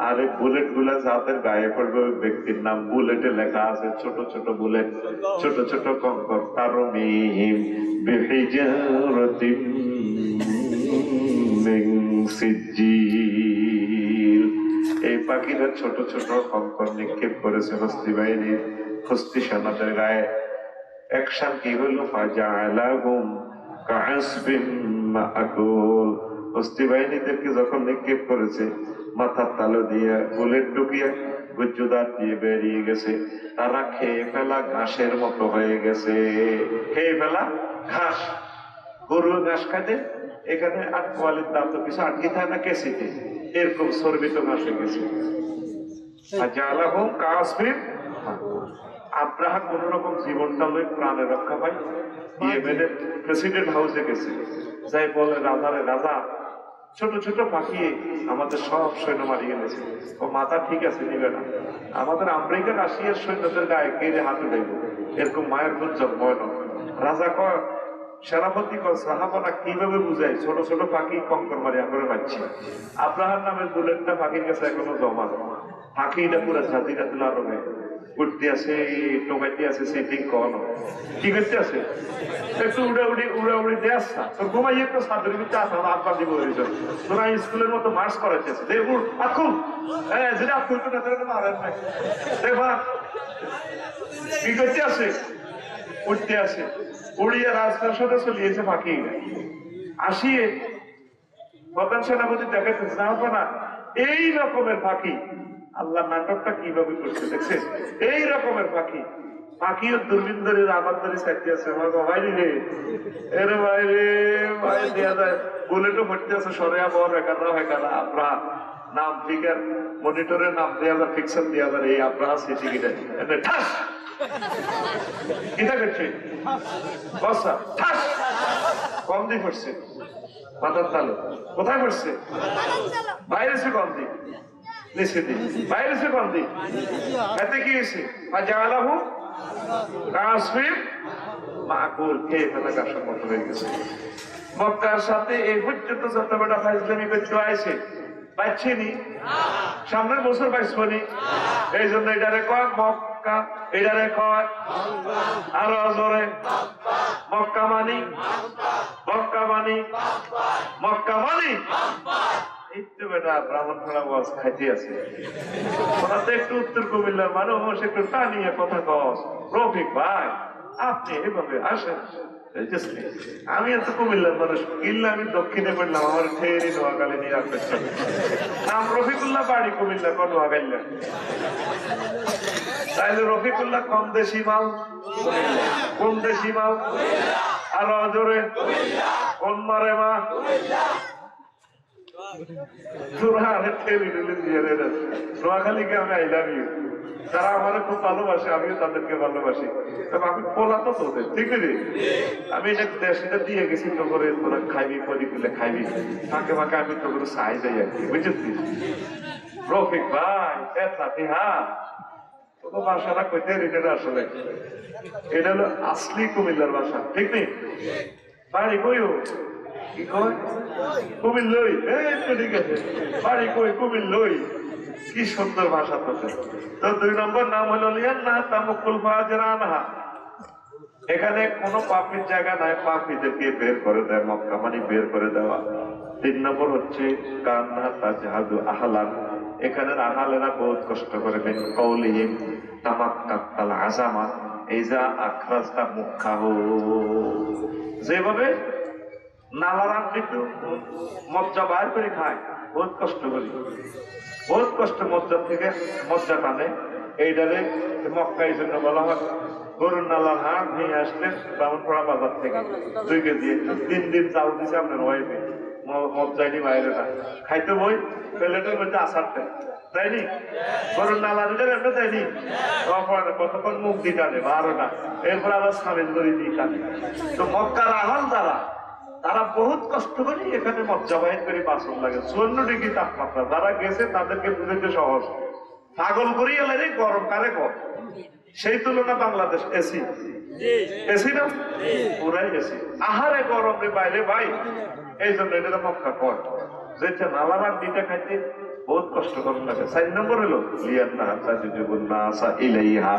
Speaker 1: আর এই বুলেট গুলা যাদের গায়ে পড়বে ওই ব্যক্তির নাম বুলেটে লেখা আছে ছোট ছোট বুলেট ছোট ছোট কঙ্কর তারমিহিম বিহিজারাতিম মিন সিজ্জিল এই পাখিরা ছোট ছোট কঙ্কর নিক্ষেপ করেছে হস্তি বাহিনীর হস্তি সেনাদের গায়ে অ্যাকশন কি হলো ফাজালাহুম কাআসবিন মাআকুল হস্তি বাহিনীদেরকে যখন নিক্ষেপ করেছে মাথার তালু দিয়ে বুলেট ঢুকিয়ে গুজ্জুদার দিয়ে বেরিয়ে গেছে তারা খেয়ে ফেলা ঘাসের মতো হয়ে গেছে খেয়ে ফেলা ঘাস গরু ঘাস খাইতে এখানে আটকোয়ালির দাম তো কিছু আটকে থাকে না কেসিতে এরকম সর্বিত ঘাস হয়ে গেছে ফাজালাহুম কাআসবিন আব্রাহা কোন রকম জীবনটা লই প্রাণে রক্ষা পাই ইয়েমেনের প্রেসিডেন্ট হাউসে গেছে যাই বলে রাজারে রাজা ছোট ছোট পাখি আমাদের সব সৈন্য মারিয়ে গেছে ও মাথা ঠিক আছে নিবে না আমাদের আমেরিকা রাশিয়ার সৈন্যদের গায়ে কেড়ে হাত উঠাইব এরকম মায়ের খুব জন্ময় না রাজা কয় সেনাপতি কয় সাহাবারা কিভাবে বুঝায় ছোট ছোট পাখি কঙ্কর মারিয়া করে মারছে আব্রাহার নামের বুলেটটা পাখির কাছে এখনো জমা পাখিটা পুরো জাতিটা তুলা রবে উঠতে আছে টোকাইতে আছে সেটিং কখনো কি করতে আছে একটু উড়াউড়ি দিয়ে আসছা তোর ঘুমাই একটু সাদের ভিতরে আসা আব্বা দিব তোরা স্কুলের মতো মার্চ করাইতেছে দেখুন আকুল হ্যাঁ যেটা আকুল তো মারেন নাই দেখবা কি করতে আছে উঠতে আছে উড়িয়ে রাজপ্রাসাদে চলিয়েছে পাখি আসিয়ে প্রধান সেনাপতি দেখাইতেছে না এই রকমের পাখি আল্লাহ নাটকটা কিভাবে করছে দেখছে এই রকমের পাখি পাখিও দূরবীন ধরে আবার ধরে চাইতে আছে বাইরে রে এরে বাইরে বাইরে দেওয়া যায় বুলেটও ভরতে আছে সরেয়া বর একারা হেকারা আপনার নাম ফিগার মনিটরের নাম দেওয়া যায় ফিকশন দেওয়া যায় এই আপনার সিটি কিনে ঠাস কিটা করছে বসা ঠাস কম দিয়ে পড়ছে মাথার তালু কোথায় পড়ছে বাইরে সে কম দিয়ে নিচে দি বাইরে সে কম দি এতে কি হয়েছে ফাজালাহুম কাআসবিন মাআকুল খেয়ে ফেলা ঘাসের মতো হয়ে গেছে মক্কার সাথে এই পর্যন্ত যত বড় ফাইজলামি করতে আইছে পাচ্ছেনি সামনের বছর পাইছনি এই জন্য এটারে কয় মক্কা এটারে কয় আরো জোরে মক্কা মানি মক্কা মানি মক্কা মানি একটু বেটা ব্রাহ্মণ ফেরা বস খাইতে আছে ওরা তো একটু উত্তর কুমিল্লার মানুষ একটু টানিয়ে কথা কস রফিক ভাই আপনি এভাবে আসেন আমি এত কুমিল্লার মানুষ কিল্লা আমি দক্ষিণে পড়লাম আমার ঠেরি নোয়াখালী নিয়ে আসতে নাম রফিকুল্লাহ বাড়ি কুমিল্লা কোন নোয়াখাইল্লা তাইলে রফিকুল্লাহ কম দেশি মাল কোন দেশি মাল আরো জোরে কোন মারে মা নোয়াখালীকে আমি আই লাভ ইউ তারা আমার খুব ভালোবাসে আমিও তাদেরকে ভালোবাসি তবে আমি পোলা তো তোদের ঠিক আছে আমি দেশটা দিয়ে গেছি তো করে তোরা খাইবি করি দিলে খাইবি ফাঁকে ফাঁকে আমি তো করে চাই যাই আর কি বুঝেছিস রফিক ভাই হ্যাঁ তোর বাসাটা কইতে রিটের আসলে এটা হলো আসলি কুমিল্লার ভাষা ঠিক নেই বাড়ি কইও কি কয় কুমিল্লই ঠিক আছে বাড়ি কই কুমিল্লই কি সুন্দর ভাষা তোদের তো 2 নম্বর নাম হলো লিয়ান্না তামুকুল ফাজরানহা এখানে কোনো পাপীর জায়গা নাই পাপীদেরকে বের করে দেয় মক্কা মানে বের করে দেওয়া 3 নম্বর হচ্ছে কান্না তাজহাদু আহলান, এখানের আহালেরা বহুত কষ্ট করে মিন কওলিহিম তামাক্কাতাল আযামা ইযা আখরাজতা মুখাহু, যেভাবে নালারাম কিন্তু মজ্জা বাইর করে খায়, বহুত কষ্ট করি, বহুত কষ্ট মজ্জা থেকে মজ্জা টানে। এইটারে মক্কা এই জন্য বলা হয় গরুর নালার হাট নিয়ে আসলে ব্রাহ্মণপাড়া বাজার থেকে 2 কেজি 3 দিন চাল দিছে আপনার ওয়াইফে, মজ্জাইনি বাইরে না খাইতে বই প্লেটের মধ্যে আসার দেয়, তাইনি গরুর নালা দিলে এমনি তাইনি কতক্ষণ মুখ দিয়ে টানে 12টা, এরপর আবার সামিল করে দিয়ে টানে। তো মক্কার আহল তারা বহুত কষ্ট করে এখানে মজ্জা বাহির করে বাসন লাগে 54 ডিগ্রি তাপমাত্রা, যারা গেছে তাদেরকে বুঝতে সহজ, পাগল করি এলে গরম কারে কর, সেই তুলনা বাংলাদেশ এসি এসি না পুরাই এসি, আহারে গরম রে বাইরে ভাই। এই জন্য এটা মক্কা কর যেটা নালারার দিটা খাইতে বহুত কষ্ট করার লাগে। 4 নম্বর হলো ইলাইহা,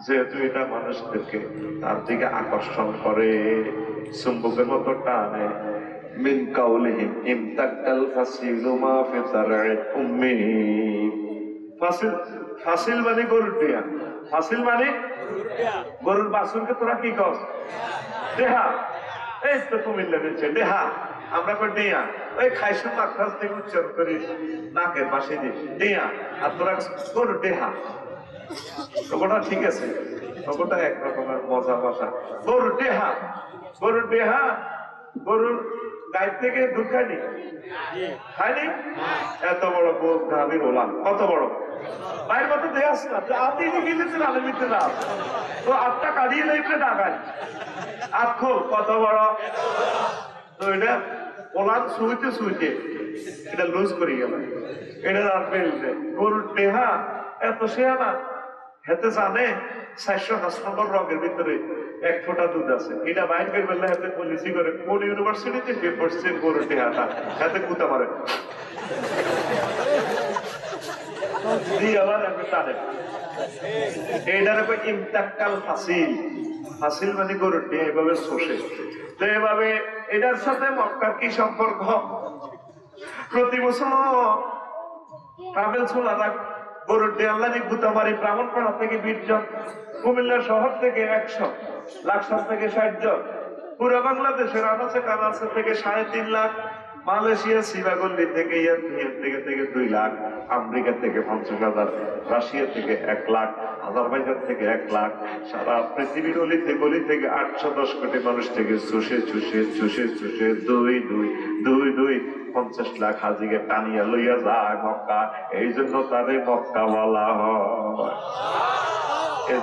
Speaker 1: যেহেতু এটা মানুষদেরকে তার দিকে আকর্ষণ করে, চুম্বকের মতো টানে। মিন কাউলিহিম ইমতাক্কাল ফাসিলু মা ফি তারঈ উম্মি, ফাসিল মানে গরুর টিয়া, ফাসিল মানে গরুর বাছুরকে তোরা কি কর দেহা, এই তো কুমিল্লা দিচ্ছে দেহা, আমরা কই দেয়া, ওই খাইসুন আখরাজ থেকে উচ্চারণ করি নাকের পাশে দিয়ে দেয়া, আর তোরা গরুর দেহা, ওটা ঠিক আছে, ওটা একরকমের মজা ভাষা। গরুর দেহা, গরুর দেহা, গরুর গায়ে থেকে দুধ খায়নি, খায়নি, এত বড় গাভীর ওলান, কত বড় ভাইয়ের মতো দেয়াস না, আপনি গেলেছেন আলমিতে না, তো আটটা কাটিয়ে লাগবে টাকায় আখো কত বড়, তো এটা ওলান শুইতে এটা লুজ করে গেল, এটা আর ফেলবে। গরুর দেহা এত শেয়ানা, হেতে জানে 410 নম্বর রঙের ভিতরে 1 ফোঁটা দুধ আছে, এটা বাইর করে বললে হাতে পলিসি করে কোন ইউনিভার্সিটিতে যে পড়ছে গরুর দেহাটা হাতে কুতা মারে দিয়ে আবার একটা টানে, এইটার উপর ইমতাক্কাল ফাসিল, ফাসিল মানে গরুর দেহা এভাবে শোষে। তো এভাবে এটার সাথে মক্কার কি সম্পর্ক, প্রতি বছর ট্রাভেলস ওলারা গরুর দেয়াল্লানি গুতামারি ব্রাহ্মণপাড়া থেকে 20 জন, কুমিল্লা শহর থেকে 100, লাকসাম থেকে 60 জন, পুরো বাংলাদেশের আনাচে কানাচে থেকে 3.5 লাখ, মালয়েশিয়া সিবাগল্লি থেকে থেকে 2 লাখ, আমেরিকা থেকে 50,000, রাশিয়া থেকে 1 লাখ, আজারবাইজান থেকে 1 লাখ, সারা পৃথিবীর অলিতে গলি থেকে 810 কোটি মানুষ থেকে চুষে 50 লাখ হাজিকে টানিয়া লইয়া যায় মক্কা, এই জন্য তারে মক্কা বলা হয়।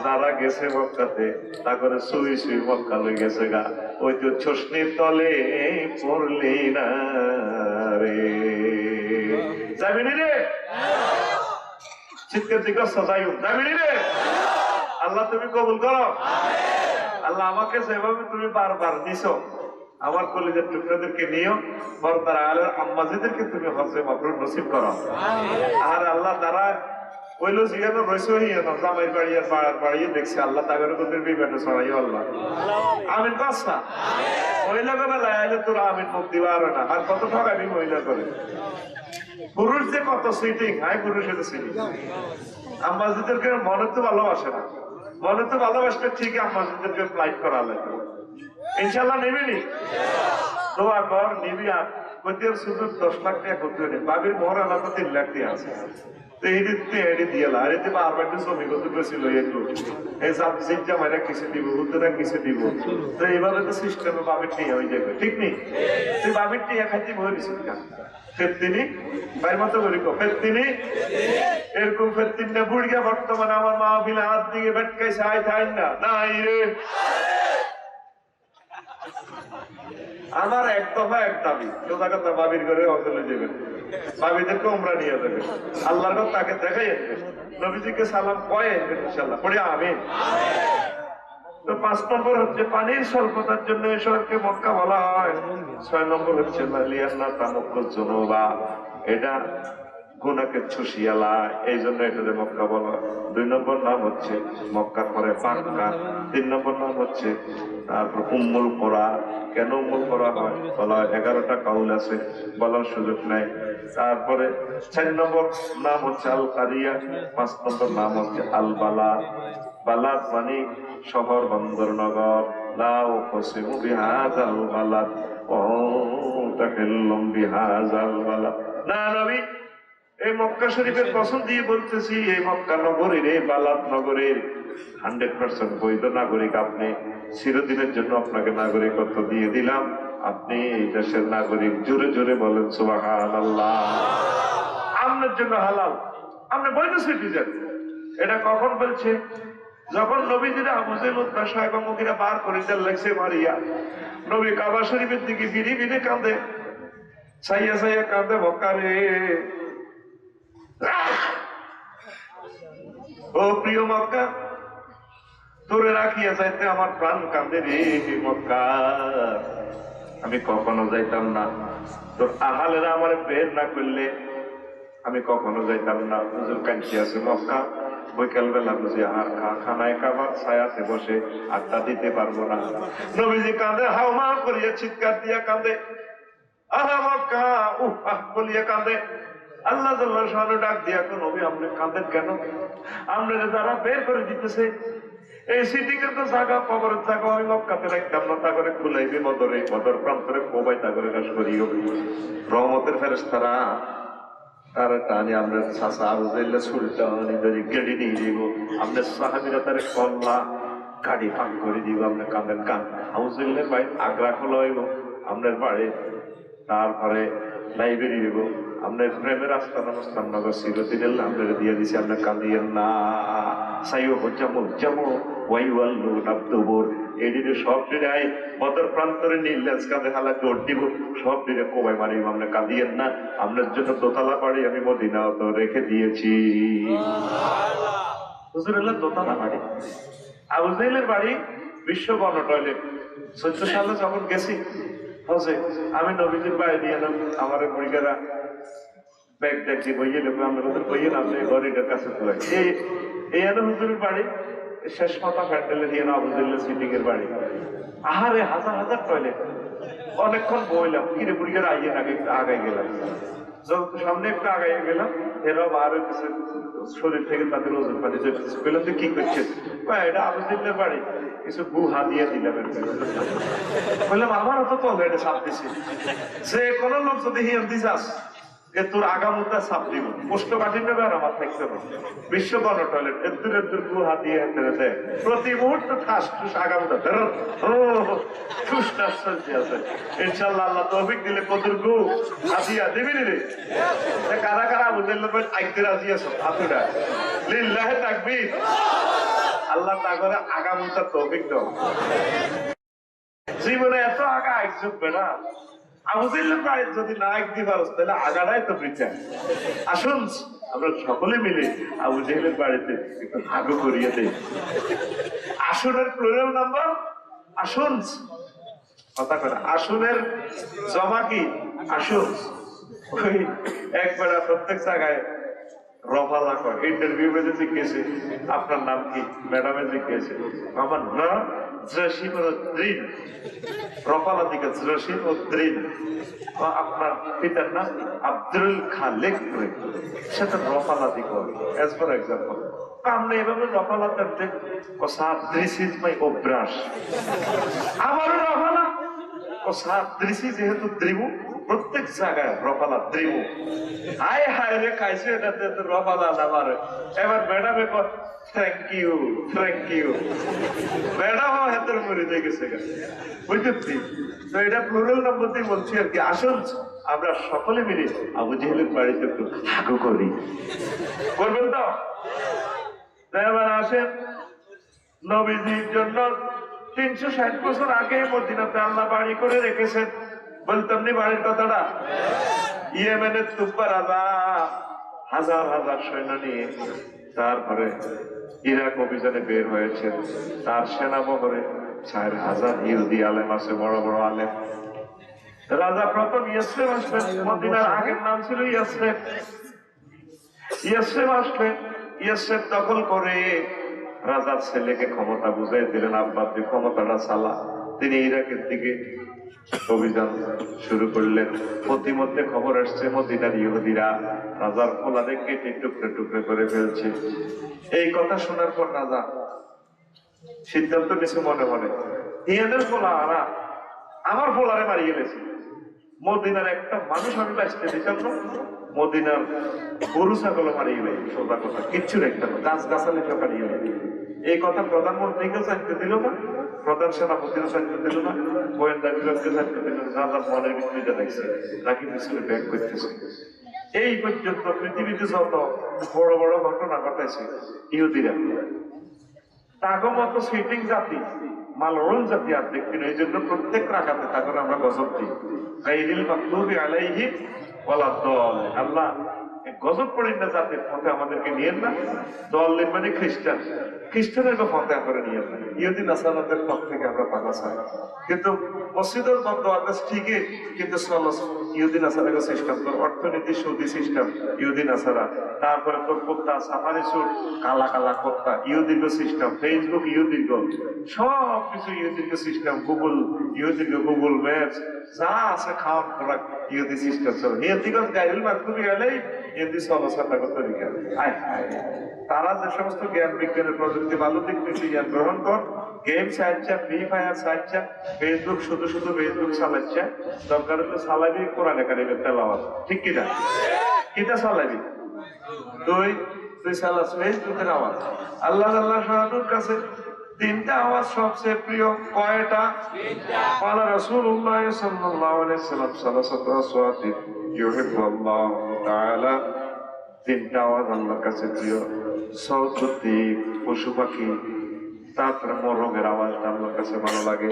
Speaker 1: যারা গেছে মক্কাতে তা করে সুই মক্কা লই গেছে গা, ওই তো ছসনির তলে পড়লি না রে, যাবিনি রে, চিৎকার জিজ্ঞাসা যাবিনি রে, আল্লাহ তুমি কবুল করো, আল্লাহ আমাকে যেভাবে তুমি বারবার নিছো, আমার কলিজার টুকরাদেরকে নিও, বরদার আলের আম্মাজিদেরকে তুমি হজে মাবরুর নসিব করো। আর আল্লাহ তারা কইলো জিগানো রইছে হইয়া না, জামাই বাড়ি আর পাড়ার বাড়িয়ে দেখছে, আল্লাহ তাগের ওদের বিবেকে ছড়াইও আল্লাহ আমিন কস না, মহিলা বেলায় আইলে তোরা আমিন মুখ দিবা আর না, আর কত ঠকাবি মহিলা করে, পুরুষ যে কত সুইটিং, হাই পুরুষ এত সুইটিং, আম্মাজিদেরকে মনে তো ভালোবাসে না, মনে তো ভালোবাসলে ঠিক আম্মাজিদেরকে ফ্লাইট করা লাগবে, ইনশাল্লাহ নিবিনি, দোয়া কর নিবি। আর কইতে সুযোগ 10 লাখ টাকা করতে নেই, বাবির মোহর আল্লাহ তো 3 লাখ টাকা আছে, তো এই দিয়ে লাইতে বারবার জমি কত বেশি লই একটু এই জিজ্ঞা মাইরা কিসে দিব, উত্তরা কিসে দিব, তো এইভাবে তো সিস্টেমে বাবির টিয়া হয়ে যাবে, ঠিক নেই, তুই বাবির টিয়া খাইতে বই দিস ফেরতিনি বাইর মতো করি ফেরতিনি, এরকম ফেরতিন না বুড়িয়া বর্তমানে আমার মা বিলে হাত দিকে বেটকাইছে, আই থাই না নাই রে, আমার এক দফা এক দাবি, সোজা কথা বাবির ঘরে অচলে যাবেন, বাবিদেরকে উমরা নিয়ে যাবেন, আল্লাহর কথা তাকে দেখাই আসবেন, নবীজিকে সালাম কয়ে আসবেন ইনশাল্লাহ, পড়ে আমিন। তো 5 নম্বর হচ্ছে পানির স্বল্পতার জন্য এই শহরকে মক্কা বলা হয়। 6 নম্বর হচ্ছে মালিয়ান্না তামুক্কুল জুনুবা, এটা গুনাকে ছুসিয়ালা, এই জন্য এটাতে মক্কা বলা। 2 নম্বর নাম হচ্ছে মক্কার পরে পাক্কা। 3 নম্বর নাম হচ্ছে তারপর উম্মুল কোরা। কেন উম্মুল কোরা হয় বলা হয়? 11টা কাউল আছে, বলার সুযোগ নাই। তারপরে 4 নম্বর নাম হচ্ছে আল কারিয়া। 5 নম্বর নাম হচ্ছে আল বালাদ। বালাদ মানে শহর, বন্দর, নগর। লা উকসিমু বিহাযাল বালাদ ও তাকাল্লাম বিহাযাল বালাদ। না নবী, এই মক্কা শরীফের কসম দিয়ে বলতেছি, এই মক্কা নগরীর, এই বালাদ নগরীর 100% বৈধ নাগরিক আপনি। চিরদিনের জন্য আপনাকে নাগরিকত্ব দিয়ে দিলাম, আপনি এই দেশের নাগরিক। জোরে জোরে বলেন সুবহানাল্লাহ। আপনার জন্য হালাল, আপনি বৈধ সিটিজেন। এটা কখন বলছে? যখন নবীজিরা আবু জেহেল উতবা সাহেবা মুগিরা বার করে দেন লাগছে মারিয়া, নবী কাবা শরীফের দিকে বিড়ি বিড়ি কাঁদে, সাইয়া সাইয়া কাঁদে, মক্কা রে ও প্রিয় মক্কা, তোরে রাখিয়া যাইতে আমার প্রাণ কাঁদে রে মক্কা। আমি কখনো যাইতাম না, তোর আহালেরা আমার বের না করলে আমি কখনো যাইতাম না। হুজুর কাঁদতে আছে মক্কা, বৈকাল বেলা বুঝি আর খানায় খাবার ছায়াতে বসে আড্ডা দিতে পারবো না। নবীজি কাঁদে, হাওমা করিয়া চিৎকার দিয়া কাঁদে, আহা মক্কা উহ আহ বলিয়া কাঁদে। আল্লাহ জাল্লাহু শাআনহু ডাক দিয়া, নবী আপনি কাঁদেন কেন? আপনারা যারা বের করে দিতেছে, এই সিটিং এর তো জায়গা, কবরের জায়গা আমি মক্কাতে রাখতাম না, তা করে খুলাইবে বদরে, বদর প্রান্তরে কোবাই তা করে কাজ করিও। রহমতের ফেরেশতারা তারা টানি আমরা চাষা আবু জাহেল সুলতান গাড়ি নিয়ে দিব, আপনার সাহাবীরা তারে কল্লা গাড়ি পাক করে দিব। আপনি কাঁদেন কান? আবু জাহেলের বাড়ি আগ্রা খোলা হইব আপনার বাড়ি, তারপরে লাইব্রেরি দিব, আপনার প্রেমের আস্থান অনুষ্ঠান নগর চিরদিনের আপনারা দিয়ে দিছি, আপনার কাঁদিয়েন না। সাইও যেমন যেমন ওয়াইওয়াল্লু নাবদুবুর, এদিকে সব দিনে বদর প্রান্তরে নীললেন্স কাঁধে হালা জোর দিব, সব দিনে কোবাই মারিব, আপনি কাঁদিয়েন না। আপনার জন্য দোতলা বাড়ি আমি মদিনাও তো রেখে দিয়েছি। হুজুর হলো দোতলা বাড়ি। আবু জাহেলের বাড়ি বিশ্ব গণ টয়লেট। 14 সালে যখন গেছি হজে, আমি নবীজির বাড়ি দিয়ে এলাম, আমার পরিকারা ব্যাগ ট্যাগ দিয়ে বইয়ে নেবো, আমরা ওদের বইয়ে নাম ঘড়িটার কাছে তো এই এলো হুজুরের বাড়ি। শেষ মাথা প্যান্ডেলে দিয়ে আবু জাহেলের সিটিং এর বাড়ি। আহারে হাজার হাজার টয়লেট। অনেকক্ষণ বইলাম, কিরে পরিকারা আইয়ে আগে আগাই গেলাম, যখন সামনে একটু আগাইয়ে গেলাম, এরা বার হইতেছে শরীর থেকে তাদের ওজন পানি চলতেছে। বললাম যে কি করছে? এটা আবু জাহেলের বাড়ি, কিছু গুহা দিয়ে দিলাম। বললাম আমার অত তো এটা চাপ দিছে, যে কোনো লোক যদি হিন্দি যাস এ তোর আগামুতা চাপ দিব, পোস্ট কাঠি নেবে আর আমার থাকতে হবে। বিশ্ব গণ টয়লেট এদুর এদুর গুহা দিয়ে দেয়, প্রতি মুহূর্তে ঠাস ঠুস আগামুতা ঠুস টাস চলতে আছে। ইনশাল্লাহ আল্লাহ তৌফিক দিলে কদুর গু হাতিয়া দিবি রে। কারা কারা বুঝলেন আইতে রাজি আছো? হাতুটা লিল্লাহে তাকবীর। আল্লাহ তা করে আগামুতা তৌফিক দাও। জীবনে এত আগা আইসবে না, আবু জাহেলের বাড়ি যদি না একদিন পারস তাহলে আগাটাই তো বিচার। আসুন আমরা সকলে মিলে আবু জাহেলের বাড়িতে একটু হাগু করিয়ে দেই। আসনের প্লুরাল নাম্বার আসুন, কথা করে আসনের জমা কি আসুন। ওই একবার প্রত্যেক জায়গায় রফালা করে, ইন্টারভিউ মেঝে জিজ্ঞেসে আপনার নাম কি, ম্যাডামে জিজ্ঞেসে আমার নাম জসিমউদ্দিন, রফালা দিকে জসিমউদ্দিন, আপনার পিতার নাম আব্দুল খালেক, সেটা রফালা দিক। এজ ফর এক্সাম্পল আমরা এভাবে রফালা করতে দিস ইজ মাই অভ্যাস, আমারও রফালা দৃষ্টি যেহেতু দ্রিমু, প্রত্যেক জায়গায় রফালা দ্রিমু। হায় হায় রে খাইছে এটাতে রফালা নামার। এবার ম্যাডামে thank you thank you, madam হাতের মরে দিয়ে গেছে বুঝতে। তো এটা প্লুরাল নম্বর দিয়ে বলছি আর কি। আসুন আমরা সকলে মিলে আবু জাহেলের বাড়িতে একটু হাগু করি, করবেন তো? এবার আসেন, নবীজির জন্য 360 বছর আগে মদিনাতে আল্লাহ বাড়ি করে রেখেছেন। বলতাম নি বাড়ির কথাটা? ইয়েমেনের তুব্বা রাজা হাজার হাজার সৈন্য নিয়ে তারপরে ইরাক অভিযানে বের হয়েছেন। তার সেনাবহরে 4000 ইহুদি আলেম আছে, বড় বড় আলেম। রাজা প্রথম ইয়াসরিব আসবেন, মদিনার আগের নাম ছিল ইয়াসরিব। ইয়াসরিব আসলেন, ইয়াসরিব দখল করে রাজার ছেলেকে ক্ষমতা বুঝাই দিলেন, আব্বা তুই ক্ষমতাটা চালা। তিনি ইরাকের দিকে অভিযান শুরু করলেন। প্রতিমধ্যে খবর আসছে মদিনার ইহুদিরা রাজার ফোলারে কেটে টুকরে টুকরে করে ফেলছে। এই কথা শোনার পর রাজা সিদ্ধান্ত নিছে মনে মনে, ইহাদের ফোলারা আমার ফোলারে মারিয়ে গেছে, মদিনার একটা মানুষ আমি বাঁচতে দিতাম না, মদিনার গরু ছাগল মারিয়ে নেই, সোজা কথা, কিচ্ছু একটা গাছ গাছালি মারিয়ে নেই। এই কথা প্রধানমন্ত্রীকে জানতে দিল না, প্রধান সেনাপতিরও জানতে দিল না, গোয়েন্দা বিভাগকে জানতে দিল না। রাজার মনের বিক্রিটা দেখছে নাকি পিছনে ব্যাগ করতেছে। এই পর্যন্ত পৃথিবীতে যত বড় বড় ঘটনা ঘটাইছে ইহুদিরা, তাগো মতো সিটিং জাতি মালরুল জাতি আর দেখবেন। এই জন্য প্রত্যেক রাকাতে তাকে আমরা গজব দিই, গায়রিল মাগদুবি আলাইহিম ওয়ালাদ-দাল্লিন। আল্লাহ গজব পড়েন না জাতির পথে আমাদেরকে নিয়েন না। দল্লিন মানে খ্রিস্টান, খ্রিস্টানের পথে করে নিয়েন না। ইহুদি নাসারাদের পথ থেকে আমরা পাওয়া চাই, কিন্তু মসজিদের বন্ধ আদেশ ঠিকই, কিন্তু ইহুদি নাসারাকে সিস্টেম, তোর অর্থনীতি সুদি সিস্টেম ইহুদি নাসারা, তারপরে তোর কুত্তা সাফারি সুট কালা কালা কুত্তা ইহুদির সিস্টেম, ফেসবুক ইহুদির, সব কিছু ইহুদির সিস্টেম, গুগল ইহুদির, গুগল ম্যাপস যা আছে খাওয়ান খোরাক ইহুদি সিস্টেম চলে। ইহুদিগঞ্জ গাইল মাকতুবি গেলেই ইহুদি চলসাটা করতে দিকে তারা যে সমস্ত জ্ঞান বিজ্ঞানের প্রযুক্তি ভালো দিক থেকে জ্ঞান গ্রহণ কর, গেম চাইছে, ফ্রি ফায়ার চাইছে, ফেসবুক শুধু শুধু ফেসবুক চালাচ্ছে, দরকার হলে চালাবি কোরআনে কারিমের তেলাওয়াত, ঠিক কিনা? কিটা চালাবি তুই? তুই চালাস ফেসবুকের আওয়াজ। আল্লাহ আল্লাহ শাহাদুর কাছে তিনটা আওয়াজ সবচেয়ে প্রিয়। কয়টা? قال رسول الله صلى الله عليه وسلم ثلاثة أصوات يحب الله تعالى। তিনটা আওয়াজ আল্লাহর কাছে প্রিয়, সৌতুতি পশু পাখি, তারপরে মরমের আওয়াজটা আল্লাহর কাছে ভালো লাগে,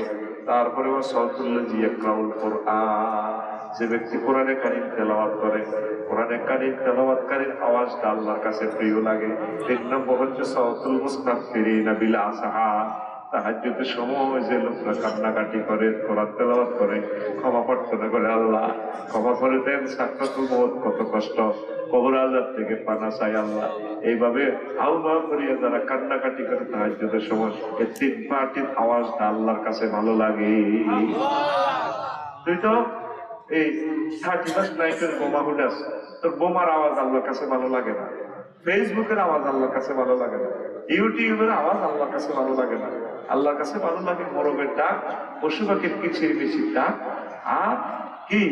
Speaker 1: তারপরে সৌতুল্লাযী ইয়াকরাউল কুরআন, যে ব্যক্তি কোরআনে কারীম তেলাওয়াত করে, কোরআনে কারীম তেলাওয়াতকারীর আওয়াজটা আল্লাহর কাছে প্রিয় লাগে। ৩ নম্বর হচ্ছে সৌতুল মুস্তাগফিরিনা বিল আসহার, তাহাজ্জুদের সময় যে লোকরা কান্নাকাটি করে, কোরআন তেলাওয়াত করে, ক্ষমা প্রার্থনা করে, আল্লাহ ক্ষমা করে দেন, সাকরাতুল মউত কত কষ্ট, কবর আযাব থেকে পানা চাই আল্লাহ। এইভাবে হাউমাউ করিয়া যারা কান্নাকাটি করে তাহাজ্জুদের সময়, এই ৩ পার্টির আওয়াজটা আল্লাহর কাছে ভালো লাগে। তুই তো এই 31 নাইটের বোমা উঠাস, তোর বোমার আওয়াজ আল্লাহর কাছে ভালো লাগে না, ফেসবুকের আওয়াজ আল্লাহর কাছে ভালো লাগে না, ইউটিউবের আওয়াজ আল্লাহর কাছে ভালো লাগে না। আল্লাহর কাছে ভালো লাগে মোরগের ডাক, পশু পাখির কিচির মিচির ডাক, আর কি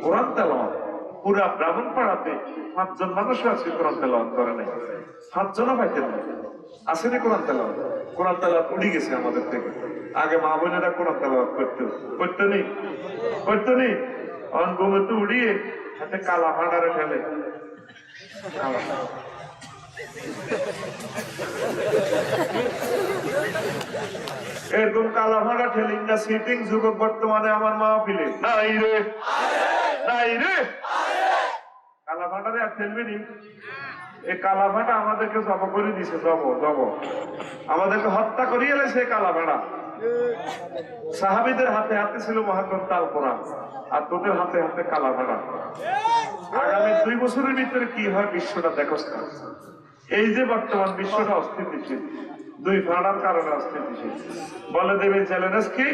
Speaker 1: কোরআন তেলাওয়াত। পুরা ব্রাহ্মণপাড়াতে 5 জন মানুষ আছে কোরআন তেলাওয়াত করে নাই, 5 জনও পাইতেন না, আসেনি কোরআন তেলাওয়াত। কোরআন তেলাওয়াত উড়ে গেছে আমাদের থেকে। আগে মা বোনেরা কোরআন তেলাওয়াত করতো নি, করতো নি, অন গোমে তো উড়িয়ে হাতে কালা ভাঁড়ারে ফেলে, এরকম কালা ভাড়া ঠেলিং না সিটিং যুবক বর্তমানে আমার মাহফিলে নাই রে, নাই রে। কালা ভাড়ারে আর ঠেলবি নি? এই কালা ভাড়া আমাদেরকে জব করে দিছে, জব জব আমাদেরকে হত্যা করিয়ে এলেছে কালা ভাড়া। সাহাবীদের হাতে হাতে ছিল মহাগ্রন্থ আল কোরআন, আর তোদের হাতে হাতে কালা ভাড়া। আগামী 2 বছরের ভিতরে কি হয় বিশ্বটা দেখোস না। এই যে বর্তমান বিশ্বটা অস্থিতিশীল, 2 ভাড়ার কারণে অস্থিতিশীল। বলে দেবে জেলেনস্কি,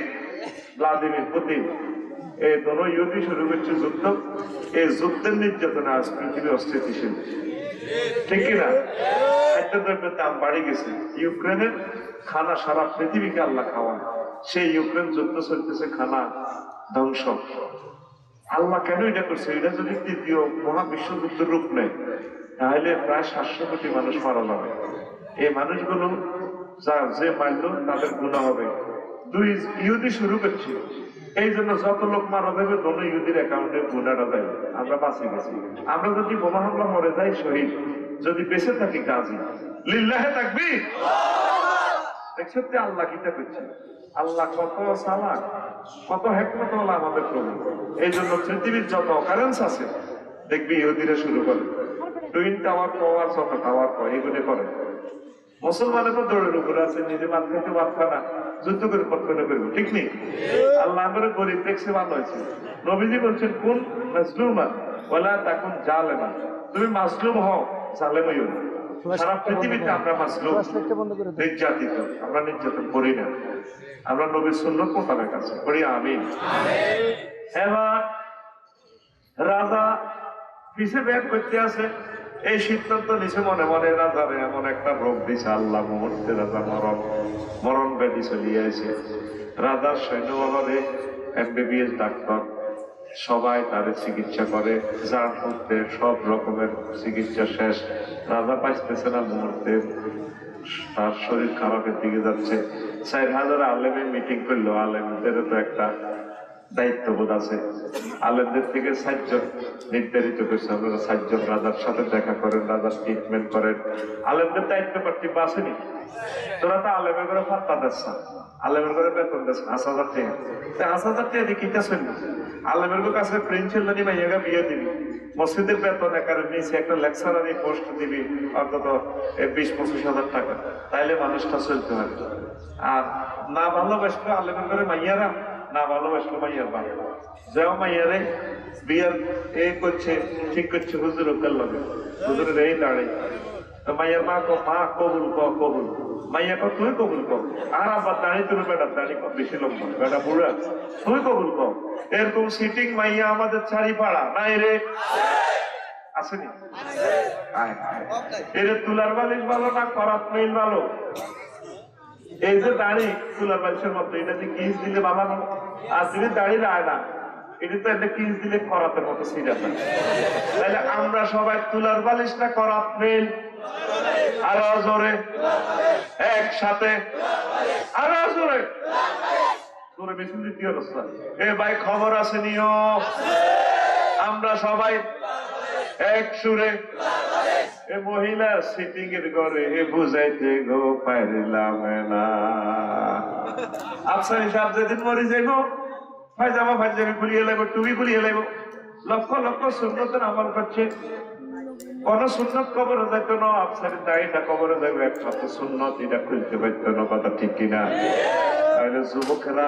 Speaker 1: ভ্লাদিমির পুতিন, এই দোনো ইহুদি শুরু করছে যুদ্ধ। এই যুদ্ধের নির্যাতনে আজ পৃথিবী অস্থিতিশীল, ঠিক কিনা? খাদ্যদ্রব্যের দাম বাড়ে গেছে। ইউক্রেনের খানা সারা পৃথিবীকে আল্লাহ খাওয়ায়, সেই ইউক্রেন যুদ্ধ চলতেছে, খানা ধ্বংস। আল্লাহ কেন এটা করছে? এটা যদি 3য় মহাবিশ্বযুদ্ধের রূপ নেয় তাহলে প্রায় 700 কোটি মানুষ মারা যাবে। এই মানুষগুলো যে মারল তাদের গুনাহ হবে। 2 ইহুদি শুরু করছে, এই জন্য যত লোক মারা যাবে দোনো ইহুদির অ্যাকাউন্টে গুনাহটা যাবে। আমরা বাঁচি গেছি। আমরা যদি বোমা হামলা মরে যাই শহীদ, যদি বেঁচে থাকি গাজী। লিল্লাহে তাকবীর। দেখতে আল্লাহ কিটা করছে, আল্লাহ কত চালাক, কত হিকমতওয়ালা আমাদের প্রভু। এই জন্য পৃথিবীর যত কারেন্স আছে দেখবি ইহুদিরা শুরু করে, টুইন টাওয়ার পাওয়ার, যত টাওয়ার পাওয়া এগুলি করে। মুসলমানের তো দৌড়ের উপরে আছে, নিজে মাছ খাইতে মাছ খানা যুদ্ধ করে পটকনে করবো, ঠিক নেই? আল্লাহ করে গরিব দেখছে ভালো হয়েছে। নবীজি বলছেন কোন মাজলুমা ওয়ালা তাকুন জালেমা, তুমি মাজলুম হও জালেম হইও না। সারা পৃথিবীতে আমরা মাসলুম, নির্যাতিত, আমরা নির্যাতন করি না, আমরা নবীর সুন্নাত মোতাবেক আছি, করি আমিন। এবার রাজা পিছে ব্যাগ করতে আছে, এই সিদ্ধান্ত নিচে মনে মনে রাজারে এমন একটা রোগ দিছে আল্লাহ, মুহূর্তে রাজা মরণ ব্যাধি চলিয়ে আছে। রাজার সৈন্যবলে MBBS ডাক্তার সবাই তাদের চিকিৎসা করে, যার মধ্যে সব রকমের চিকিৎসা শেষ। রাজা পাইতেছে না, মুহূর্তে তার শরীর খারাপের দিকে যাচ্ছে। 4000 আলেমের মিটিং করলো, আলেমদের তো একটা দায়িত্ববোধ আছে। আলেমদের থেকে 7 জন নির্ধারিত করছে, আপনারা 7 জন রাজার সাথে দেখা করেন, রাজার ট্রিটমেন্ট করেন। আলেমদের দায়িত্ব কর্তৃত্ব আসেনি, তোরা তো আলেমের করে ফাত্তা দিচ্ছ, আলেমের করে বেতন দিচ্ছ 5000 টাকা, 5000 টাকা দিয়ে কিনতেছেন না। আলেমের কাছে প্রিন্সিপাল নিয়ে ভাইয়াকে বিয়ে দিবি, মসজিদের বেতন একারে নিচে একটা লেকচারারি পোস্ট দিবি অন্তত 20-25 হাজার টাকা, তাইলে মানুষটা চলতে পারে। আর না ভালোবাসলো আলেমের করে মাইয়ারা, না ভালোবাসলো মাইয়ার বাপ, যাও মাইয়ারে বিয়ার এ করছে, ঠিক করছে হুজুর ওকার লগে, হুজুরের এই দাঁড়ে। মাইয়ার মা মা কবুল কবুল, মাইয়া কো তুই কবুল কর। আর আবার দাঁড়িয়ে তুলে বেটার দাঁড়ি বেশি লম্বা, বেটা বুড়া, তুই কবুল কর। এরকম সিটিং মাইয়া আমাদের চারি পাড়া নাই রে, আসেনি? এর তুলার বালিশ ভালো না করাত মেইল ভালো? এই যে দাড়ি তুলার বালিশের মতো, এটা যে কিস দিলে বানানো, আর যদি দাড়ি রায় না, এটা তো একটা কিস দিলে করাতের মতো সিরা। তাহলে আমরা সবাই তুলার বালিশ না করাত মেইল? আরো জোরে একসাথে, আরো জোরে জোরে, বেশি দ্বিতীয় অবস্থা। এ ভাই খবর আছে নিও, আমরা সবাই এক সুরে। এ মহিলা সিটিং এর ঘরে বুঝাইতে গো পাইলাম না। আফসার হিসাব যেদিন মরে যাইব, পায়জামা পাঞ্জাবি খুলিয়ে লাগবো, টুপি খুলিয়ে লাগবো, লক্ষ লক্ষ সুন্নতের আমল করছে, কোন সুন্নত কবরে যাইত না, আফসারের দাড়িটা কবরে যাইব একমাত্র সুন্নত, এটা খুলতে পারত না, কথা ঠিক কিনা? তাহলে যুবকেরা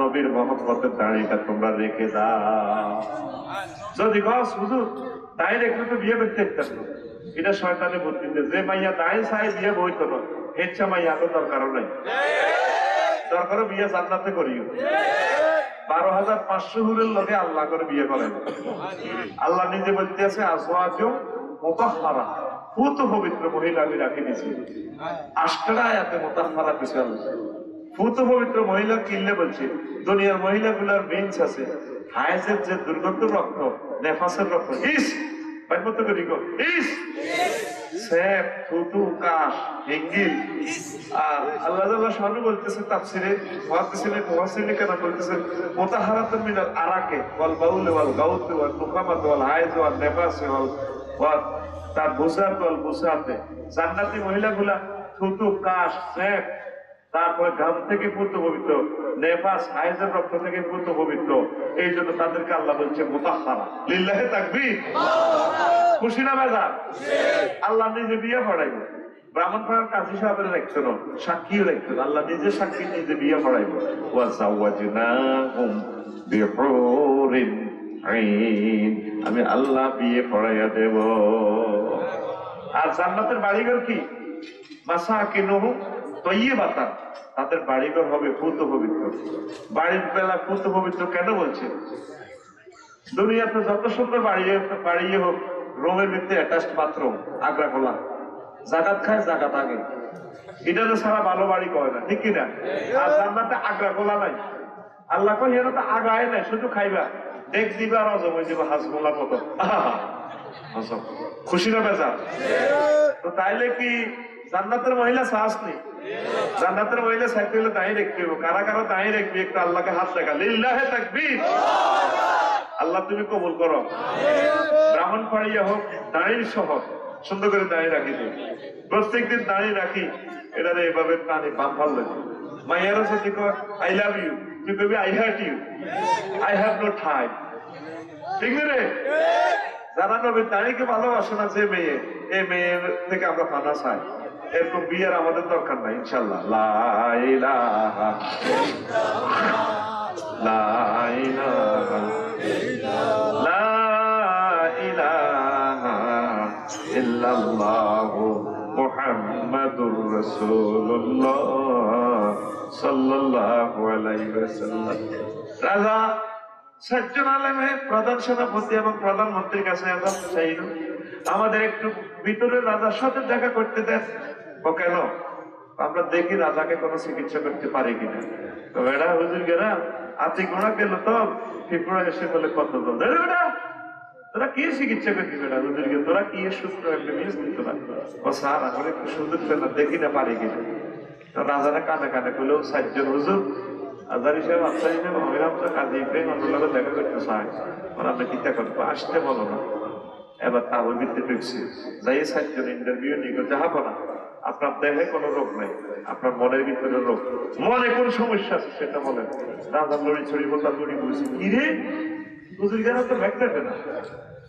Speaker 1: নবীর মহব্বতের দাড়িটা তোমরা রেখে দাও। যদি গছ হুজুর দায় রেখে তো বিয়ে করতে পারতেন, এটা শয়তানে বুদ্ধিতে, যে মাইয়া দায় চাই বিয়ে বইত না, হেচ্ছা মাইয়া তো দরকারও নাই, দরকারও বিয়ে জান্নাতে করিও। 12,500 হুরের লোকে আল্লাহ করে বিয়ে করেন। আল্লাহ নিজে বলতে আছে আজওয়াজু মুতাহহারা, পুত পবিত্র মহিলা আমি রাখি দিয়েছি। 8টা আয়াতে মুতাহহারা বিশাল পুত পবিত্র মহিলা কিনলে বলছে, দুনিয়ার মহিলাগুলার বেঞ্চ আছে, হায়েজের যে দুর্গন্ধ রক্ত, নেফাসের রক্ত, ইস ভাইমত করি গো, ইস সেপ থুতু কাশ হিঙ্গিল। আর আল্লাহ জাল্লাহ শানু বলতেছে তাফসিরে, মুহাসসিনে কেন বলতেছেন মুতাহহারাতুন মিনাল আরাকে ওয়াল বাউল ওয়াল গাউত ওয়াল নুকামাত ওয়াল হায়েজ ওয়াল নেফাস ওয়াল তার বুসাত ওয়াল বুসাতে। জান্নাতি মহিলাগুলা থুতু কাশ সেপ, তারপরে ঘাম থেকে পূর্ত পবিত্র, নেফাস হায়েজের রক্ত থেকে পূর্ত পবিত্র, এই জন্য তাদেরকে আল্লাহ বলছে মুতাহহারা। লিল্লাহি তাকবীর, খুশি না বেজার? আল্লাহ নিজে বিয়ে পড়াইব, ব্রাহ্মণ পাড়ার কাজী সাহেবের রাখতো না, সাক্ষীও রাখতো না, আল্লাহ নিজে সাক্ষী নিজে বিয়ে পড়াইব। ওয়াজাওয়াজনাহুম বিহুরিন আইন, আমি আল্লাহ বিয়ে পড়াইয়া দেব। আর জান্নাতের বাড়িঘর কি? মাসাকিনুহুম তাইয়্যিবাতান, তাদের বাড়িঘর হবে পূত পবিত্র। বাড়ির বেলা পূত পবিত্র কেন বলছে? দুনিয়াতে যত সুন্দর বাড়ি হোক, রোমের ভিতরে অ্যাটাচড বাথরুম, আগ্রা খোলা, জাগাত খায় জাগাত আগে, এটা তো সারা ভালো বাড়ি করে না, ঠিক কিনা? আর জান্নাতে আগ্রা খোলা নাই, আল্লাহ কই এর তো আগায় নাই, শুধু খাইবা, দেখ দিবা আর হজম হয়ে যাবে হাজমোলার মতো। খুশি না বেজা? তো তাইলে কি জান্নাতের মহিলা সাহস নেই? জান্নাতের মহিলা সাইতে হলে দাঁড়িয়ে রাখতে হবে। কারা কারা দাঁড়িয়ে রাখবি? একটু আল্লাহকে হাত দেখা, লিল্লাহি তাকবীর। আল্লাহ তুমি কবুল করো। ব্রাহ্মণ পাড়িয়া হোক, দাঁড়িয়ে সহ সুন্দর করে দাঁড়িয়ে রাখি, প্রত্যেকদিন দাঁড়িয়ে রাখি, এটা এভাবে টানে বাম ভাল লাগে। মাইয়ারা যদি কয় আই লাভ ইউ, তুই কবি I hurt you, I have no time, ঠিক না রে? যারা নবীর দাঁড়িয়ে ভালোবাসে না যে মেয়ে, এই মেয়ের থেকে আমরা ফানা চাই। এরকম বিয়ের আমাদের দরকার নাই ইনশাল্লাহ। লা ইলাহা লা ইলাহা লা ইলাহা ইল্লা ইল্লাল্লাহু মুহাম্মাদুর রাসূলুল্লাহ সাল্লাল্লাহু আলাইহি ওয়াসাল্লাম। রাজা সাজ্জাদ আলেমে প্রধান সেনাপতি এবং প্রধানমন্ত্রীর কাছে আজাদ চাইল, আমাদের একটু ভিতরে রাজার সাথে দেখা করতে দেন। ও কেন? আমরা দেখি রাজাকে কোনো চিকিৎসা করতে পারি কিনা। তো বেড়া হুজুর গেরা আতি গোড়া গেল তো ফিফড়া এসে বলে কত বেটা তোরা কি চিকিৎসা করবি বেটা হুজুর গে, তোরা কি সূত্র এমবিবিএস দিত না? ও স্যার এখন একটু সুযোগ পেলাম, দেখি না পারি কিনা। তো রাজারা কানে কানে বলেও সাজ্জাদ হুজুর আজার হিসেবে আফসার হিসেবে হইলাম তো কাজে ইব্রাহিম আল্লাহ দেখা করতে চাই, আমরা চিন্তা করবো আসতে বলো না। এবার তাবুর ভিত্তি ঢুকছি, যাই সাজ্জাদ ইন্টারভিউ নিয়ে যাবো না, আপনার দেহে কোনো রোগ নাই, আপনার মনের ভিতরে রোগ, মনে কোন সমস্যা আছে সেটা বলেন। রাজা লড়ি ছড়ি বললা লড়ি বলছি কি রে হুজুর গেরা তো ব্যাগ দেবে না,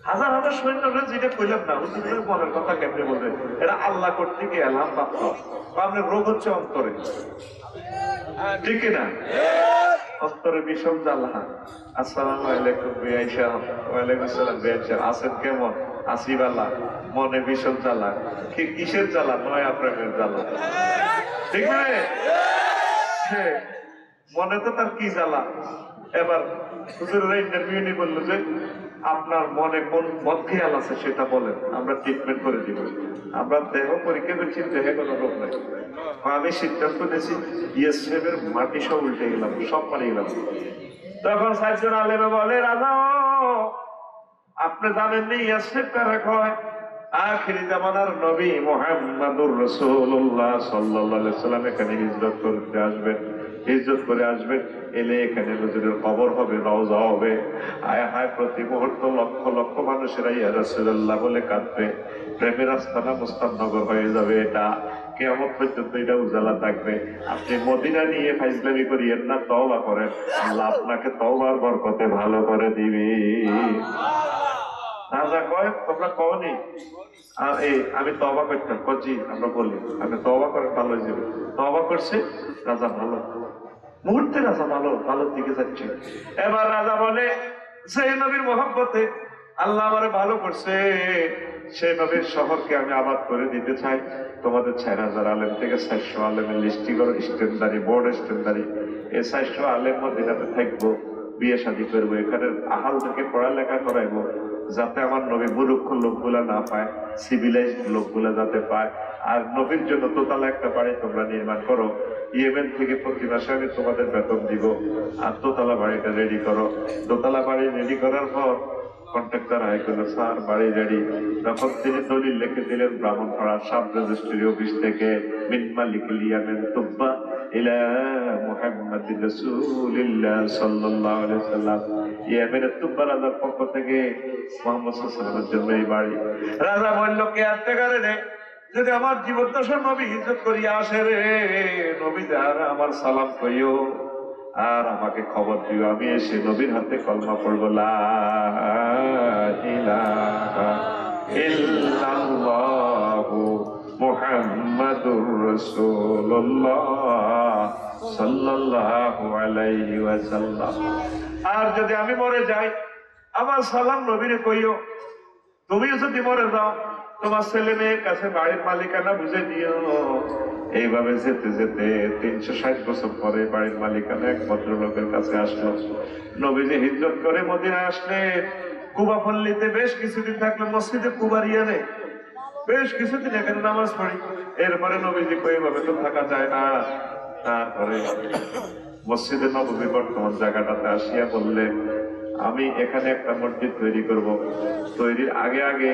Speaker 1: হাজার হাজার সৈন্যরা যেটা কইলাম না হুজুরের মনের কথা কেমনে বলবে, এরা আল্লাহ করতে গিয়ে এলাম প্রাপ্ত, আপনার রোগ হচ্ছে অন্তরে, ঠিক না? অন্তরে বিষম জ্বালা। আসসালামু আলাইকুম বিআইশা। ওয়ালাইকুম আসসালাম বিআইশা, আছেন কেমন? আসি বালা। মনে বিষম জ্বালা, কিসের জ্বালা? নয়া প্রেমের জ্বালা, ঠিক না? মনে তো তার কি জ্বালা। এবার হুজুরের ইন্টারভিউ নিয়ে বললো যে আপনার মনে কোন বদ খেয়াল আছে সেটা বলেন, আমরা ট্রিটমেন্ট করে দিব। আমরা দেহ পরীক্ষা করছি, দেহে কোনো রোগ নাই। আমি সিদ্ধান্ত নিয়েছি ইয়েসের মাটি সব উল্টে গেলাম, সব পারি গেলাম। তখন সাজ্জাদ আলেমে বলে রাজা আপনি জানেন নি ইয়াসের কারে কয়? আখিরি জামানার নবী মুহাম্মাদুর রাসূলুল্লাহ সাল্লাল্লাহু আলাইহি সাল্লাম এখানে হিজরত করতে আসবেন, হিজরত করে আসবেন, এলে এখানে হুজুরের কবর হবে, রওজা হবে। হায় হায় প্রতি মুহূর্ত লক্ষ লক্ষ মানুষেরা ইয়া রাসূলুল্লাহ বলে কাঁদবে, প্রেমের আস্তানা মুস্তাননগর হয়ে যাবে। এটা কিয়ামত পর্যন্ত এটা উজালা থাকবে। আপনি মদিনা নিয়ে ফাইজলামি করিয়েন না, তওবা করেন, আল্লাহ আপনাকে তওবার বরকতে ভালো করে দিবে। রাজা কয় তোমরা কওনি? আমি তওবা করতাম। কজি আমরা বলি আপনি তওবা করেন, ভালো হয়ে যাবে। তওবা করছে রাজা, ভালো মুহূর্তে রাজা ভালো ভালোর দিকে যাচ্ছে। এবার রাজা বলে সেই নবীর মহব্বতে আল্লাহ আমারে ভালো করছে, সেই নবীর শহরকে আমি আবাদ করে দিতে চাই। তোমাদের 4000 আলেম থেকে 400 আলেমের লিস্টি করো, স্ট্যান্ডারি বোর্ড স্ট্যান্ডারি। এই 400 আলেম মদিনাতে থাকবো, বিয়ে শাদী করবো, এখানে আহাল থেকে পড়ালেখা করাইবো, যাতে আমার নবী মূর্খ লোকগুলা না পায়, সিভিলাইজড লোকগুলা যাতে পায়। আর নবীর জন্য দোতলা একটা বাড়ি তোমরা নির্মাণ করো, ইয়েমেন থেকে প্রতি মাসে আমি তোমাদের বেতন দিব। আর দোতলা বাড়িটা রেডি করো। দোতলা বাড়ি রেডি করার পর কন্ট্রাক্টর হাই করলো, স্যার বাড়ি রেডি। তখন তিনি দলিল লিখে দিলেন ব্রাহ্মণপাড়া সাব রেজিস্ট্রি অফিস থেকে, মিন মালিকিল ইয়ামেন তুব্বা ইলা মুহাম্মাদির রাসূলিল্লাহ সাল্লাল্লাহু আলাইহি ওয়াসাল্লাম। ইয়েমেনের তুব্বা রাজার পক্ষ থেকে মুহাম্মদ সাল্লাল্লাহু আলাইহি ওয়াসাল্লামের জন্য এই বাড়ি। রাজা বলল কে আত্মকারে রে, যদি আমার জীবদ্দশার নবী হিজরত করিয়া আসে রে, নবী যার আমার সালাম কইও আর আমাকে খবর দিও, আমি এসে নবীর হাতে কলমা পড়বো, লা ইলাহা ইল্লাল্লাহু মুহাম্মাদুর রাসূলুল্লাহ সাল্লাল্লাহু আলাইহি ওয়াসাল্লাম। আর যদি আমি মরে যাই আমার সালাম নবীরে কইও। তুমিও যদি মরে যাও তোমার ছেলে মেয়ের কাছে বাড়ির মালিকানা বুঝে দিও। এইভাবে যেতে যেতে 360 বছর পরে বাড়ির মালিকানা এক ভদ্রলোকের কাছে আসলো। নবীজি হিজরত করে মদিনায় আসলে কুবা পল্লীতে বেশ কিছুদিন থাকলো, মসজিদে কুবার ইয়ানে বেশ কিছুদিন এখানে নামাজ পড়ি। এরপরে নবীজি কই এভাবে তো থাকা যায় না। তারপরে মসজিদে নববী বর্তমান জায়গাটাতে আসিয়া বললেন আমি এখানে একটা মসজিদ তৈরি করব, তৈরির আগে আগে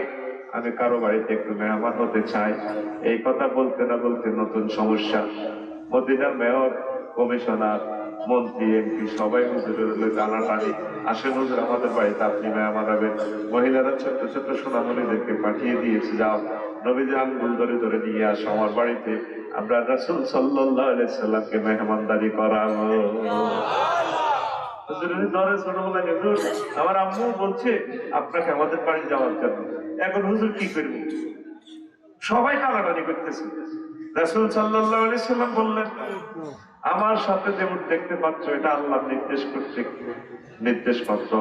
Speaker 1: আমি কারো বাড়িতে একটু মেহমান হতে চাই। এই কথা বলতে না বলতে নতুন সমস্যা। মদিনার মেয়র, কমিশনার, মন্ত্রী, এমপি সবাই হুজুরের টানাটানি, আসেন হুজুর আমাদের বাড়িতে আপনি মেহমান হবেন। মহিলারা ছোট্ট ছোট্ট সোনামণিদেরকে পাঠিয়ে দিয়েছে, যাও নবীজি আঙ্গুল ধরে ধরে নিয়ে আসো আমার বাড়িতে, আমরা রাসূল সাল্লাল্লাহু আলাইহি সাল্লামকে মেহমানদারি করাবো। আমার আম্মু বলছে আপনাকে আমাদের বাড়ি যাওয়ার জন্য। এখন হুজুর কি করবো? সবাই টানাটানি করতেছে। রাসূল সাল্লাল্লাহু আলাইহি সাল্লাম বললেন, আমার সাথে যে উট দেখতে পাচ্ছ এটা আল্লাহ নির্দেশ কর্তৃক নির্দেশ পত্র।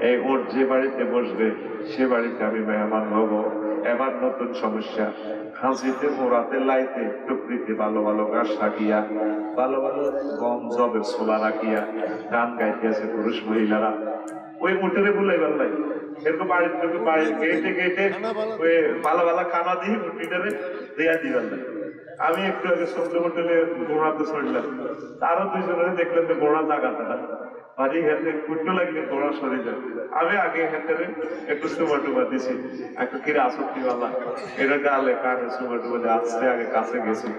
Speaker 1: এই উট যে বাড়িতে বসবে সে বাড়িতে আমি মেহমান হব। এবার নতুন সমস্যা, খাঁচিতে মোড়াতে লাইতে টুকরিতে ভালো ভালো ঘাস রাখিয়া ভালো ভালো গম জবের ছোলা রাখিয়া গান গাইতে আছে পুরুষ মহিলারা। ওই উটের বুলাই বেল্লাই এরকম বাড়ির গেটে গেটে ওই ভালো ভালো খানা দিয়ে উটিটারে দেয়া দিবেন। আমি একটু আগে সমুদ্র হোটেলে ঘোড়াতে চড়লাম, আরো দুইজনে দেখলেন যে ঘোড়া জাগাটা বাড়ি হেঁটে কুট্টু লাগলে ঘোড়া সরে যায়। আমি আগে হেঁটে একটু সুমাটুমা দিছি, একটু কিরে আসক্তিওয়ালা এটা গালে কানে সুমাটুমা দিয়ে আসতে আগে কাছে গেছি।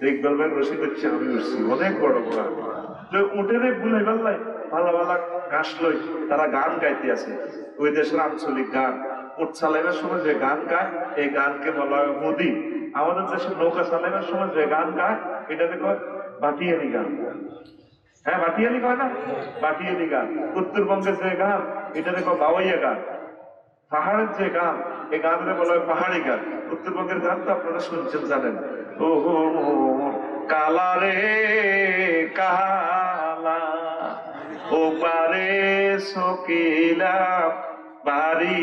Speaker 1: ইকবাল ভাই রশি দিচ্ছে, আমি উঠছি অনেক বড় ঘোড়া। উঠে বুলাই বেল্লাই ভালো ভালো ঘাস লই তারা গান গাইতে আছে, ওই দেশের আঞ্চলিক গান। উঠ চালাইবার সময় যে গান গায় এই গানকে বলা হয় মুদি। আমাদের দেশের নৌকা চালাইবার সময় যে গান গায় এটাতে কয় বাটিয়ালি গান। হ্যাঁ, বাটিয়ালি কয় না, বাটিয়ালি গান। উত্তরবঙ্গের যে গান এটাতে কয় বাওয়াইয়া গান। পাহাড়ের যে গান এই গানকে বলা হয় পাহাড়ি গান। উত্তরবঙ্গের গান তো আপনারা শুনছেন, জানেন। ও কালা রে কালা ও পারে সকিলা বাড়ি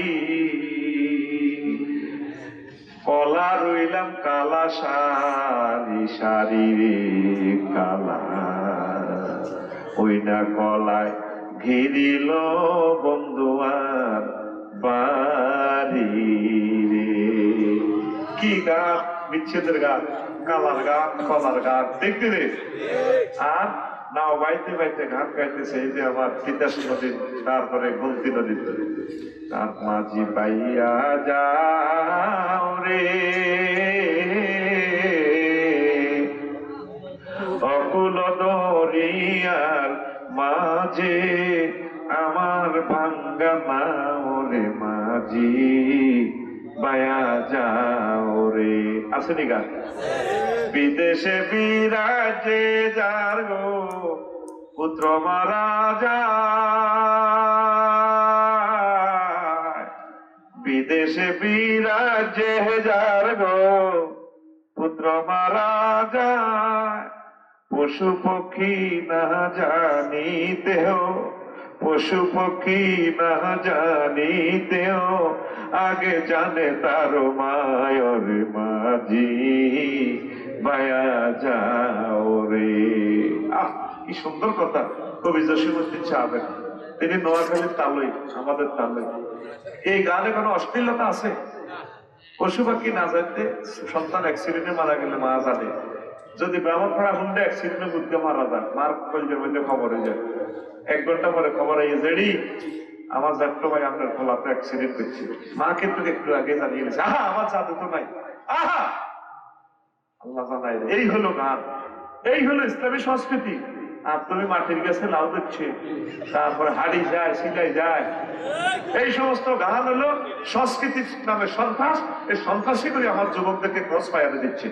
Speaker 1: কলা রইলাম কালা সারি সারি রে কালা ওই না কলায় ঘিরিল বন্ধুয়ার বাড়ি রে। কি গান, বিচ্ছেদের গান, কালার গান, কলার গান, দেখতে রে। আর নাও বাইতে বাইতে গান গাইতেছে এই যে আমার তিতাস নদী, তারপরে গলতি নদীতে। তার মাঝি পাইয়া যাও রে অকুল দরিয়ার মাঝে আমার ভাঙ্গা নাও রে মাঝি বায়া যাও রে। আসেনি গান? বিদেশে বিরাজে যার গো পুত্র মারা যায়, বিদেশে বিরাজে যার গো পুত্র মারা যায়, পশু পক্ষী না জানিতেও পশু পক্ষী না জানিতেও আগে জানে তার মায়ের মাঝি বায়া যাও রে। আহ, কি সুন্দর কথা। কবি জসীমউদ্দিন সাহেবের, তিনি নোয়াখালীর তালই, আমাদের তালই। এই গানে কোনো অশ্লীলতা আছে? পশু পাখি না জানতে সন্তান অ্যাক্সিডেন্টে মারা গেলে মা জানে। যদি ব্রাহ্মণপাড়া হুন্ডে অ্যাক্সিডেন্টে বুঝতে মারা যায়, মার কলজের মধ্যে খবর হয়ে যায়। 1 ঘন্টা পরে খবর আইয়ে জেডি আমার জ্যাঠ্য ভাই আপনার খোলাতে অ্যাক্সিডেন্ট করছে। মা কিন্তু একটু আগে জানিয়ে দিয়েছে, আহা আমার জাদু তো নাই, আহা আল্লাহ জানাই। এই হলো গান, এই হলো ইসলামী সংস্কৃতি। আর তুমি মাটির কাছে লাউ দিচ্ছে, তারপরে হাড়ি যায়, সিলাই যায়, এই সমস্ত গান হলো সংস্কৃতির নামে সন্ত্রাস। এই সন্ত্রাসী করে আমার যুবকদেরকে ক্রস ফায়ারে দিচ্ছে।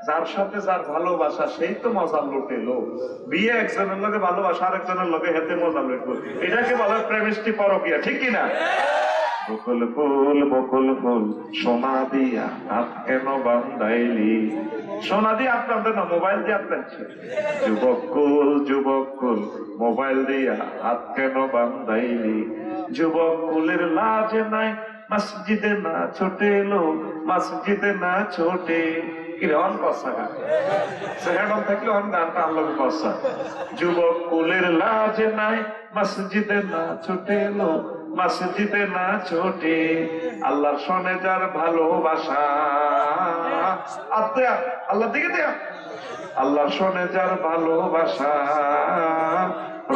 Speaker 1: যার সাথে যার ভালোবাসা সেই তো মজা লুটে লোক। বিয়ে একজনের লগে ভালোবাসা আরেকজনের লগে হেতে মজা লুটবো, এটাকে বলা প্রেমিষ্টি পরকিয়া, ঠিক কিনা? বকুল ফুল সোনা দিয়া হাত কেন বান্ধাইলি, সোনা দিয়ে আপনাদের না মোবাইল দিয়ে আপনাচ্ছে। যুবক কুল মোবাইল দিয়া হাত কেন বান্ধাইলি, যুবক কুলের লাজ নাই মসজিদে না ছোটে লো, মসজিদে না ছোটে। কিরণ কষা গান সেখান থাকলে অন গানটা আনলো কষা। যুবক কুলের লাজ নাই মসজিদে না ছোটে লো, মসজিদে না ছোটে। আল্লাহর সনে যার ভালোবাসা, আল্লাহ দিকে দেয়া, আল্লাহর সনে যার ভালোবাসা,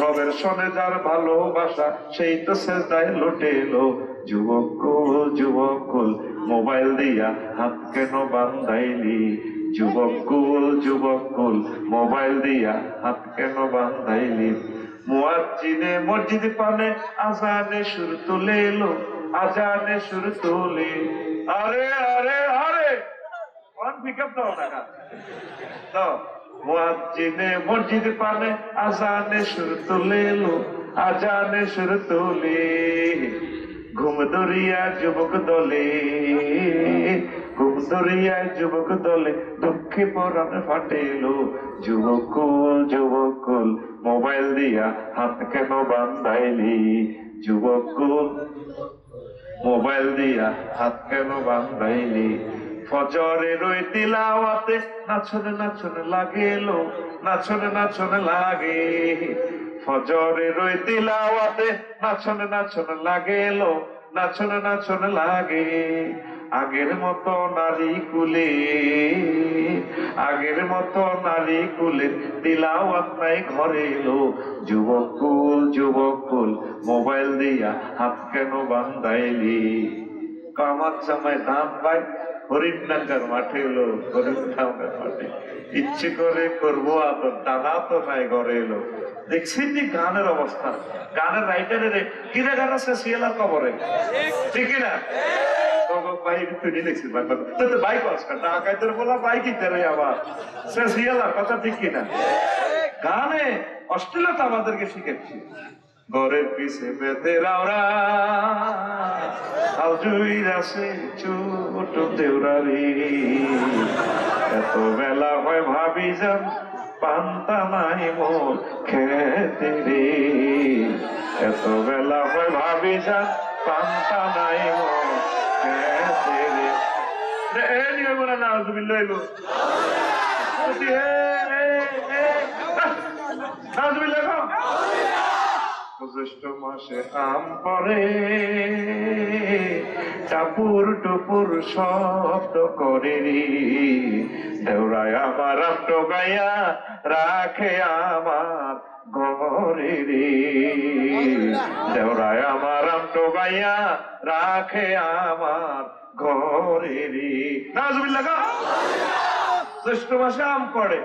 Speaker 1: রবের সনে যার ভালোবাসা, সেই তো সেজদায় লুটে এলো। যুবক কুল মোবাইল দিয়া হাত কেন বান্ধাইলি, যুবক কুল মোবাইল দিয়া হাত কেন বান্ধাইলি। মুয়াজ্জিনে মসজিদ পানে আজানে সুর তুলে এলো, আজানে সুর তুলে। আরে আরে আরে কোন পিকআপ দাও টাকা দাও। মুয়াজ্জিনে মসজিদ পানে আজানে সুর তুলে এলো, আজানে সুর তুলে। ঘুম দরিয়া যুবক দলে, ঘুম দরিয়ায় যুবক দলে, দুঃখে পরাণ ফাটেলো। যুবকুল যুবকুল মোবাইল দিয়া হাত কেন বান্ধাইলি? যুবকুল মোবাইল দিয়া হাত কেন বান্ধাইলি? ফজরের ওই তিলাওয়াতে নাচনে নাচনে লাগেলো, নাচনে নাচনে লাগে। ফজরের ওই তিলাওয়াতে নাচনে নাচনে লাগেলো, নাচনে নাচনে লাগে। আগের মতো নারী কুলে, আগের মতো নারী কুলে তিলাওয়াত নাই ঘরে এলো। যুবকুল যুবকুল মোবাইল দিয়া হাত কেন বান্ধাইলি? কামার জামাই দাম পাই হরিণডাঙ্গার মাঠে এলো, হরিণডাঙ্গার মাঠে ইচ্ছে করে করবো আদর, দাদা তো নাই ঘরে এলো। দেখছেন যে গানের অবস্থা, গানের রাইটারের কিরা গান আছে সিএলার কবরে, ঠিক না? গানে অশ্লীলতা আমাদেরকে শিখেছি। ঘরের পিছে বেঁধে রাওরা আলজুই আছে ছোট দেউরারি। এত বেলা হয় ভাবি যান পান্তা নাই মোর খেতে রে। এত বেলা হয় ভাবি যান পান্তা নাই মোর খেতে রে। এ নিয়ে বলে না আলজুবিল্লাহ এলো জ্যৈষ্ঠ মাসে আম পরে টাপুর টুপুর শব্দ করে রে। দেওরায় আমার আম টোকাইয়া রাখে আমার ঘরে রে। দেওরায় আমার আম টোকাইয়া রাখে আমার ঘরে রে। নাউজুবিল্লাহ। জ্যৈষ্ঠ মাসে আম পড়ে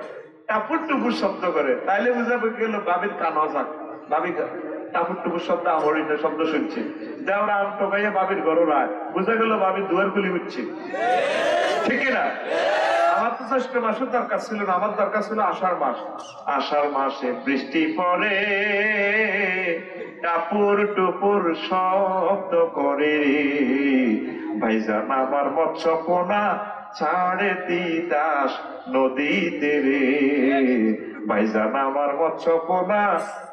Speaker 1: টাপুর টুপুর শব্দ করে, তাইলে বুঝাবে গেল বাবির কান অজাক। বাবি টাপুর টুপুর শব্দ হরিণের শব্দ শুনছে। দেওরা আম টোকাইয়া বাবির ঘর রায়, বুঝা গেল বাবির দুয়ার খুলি উঠছে, ঠিক না? আমার তো জ্যৈষ্ঠ মাসের দরকার ছিল না, আমার দরকার ছিল আষাঢ় মাস। আষাঢ় মাসে বৃষ্টি পড়ে টাপুর টুপুর শব্দ করে। ভাইজান আমার মৎস্য পোনা ছাড়ে তিতাস নদীতে রে। ভাইজান আমার মৎস্য পোনা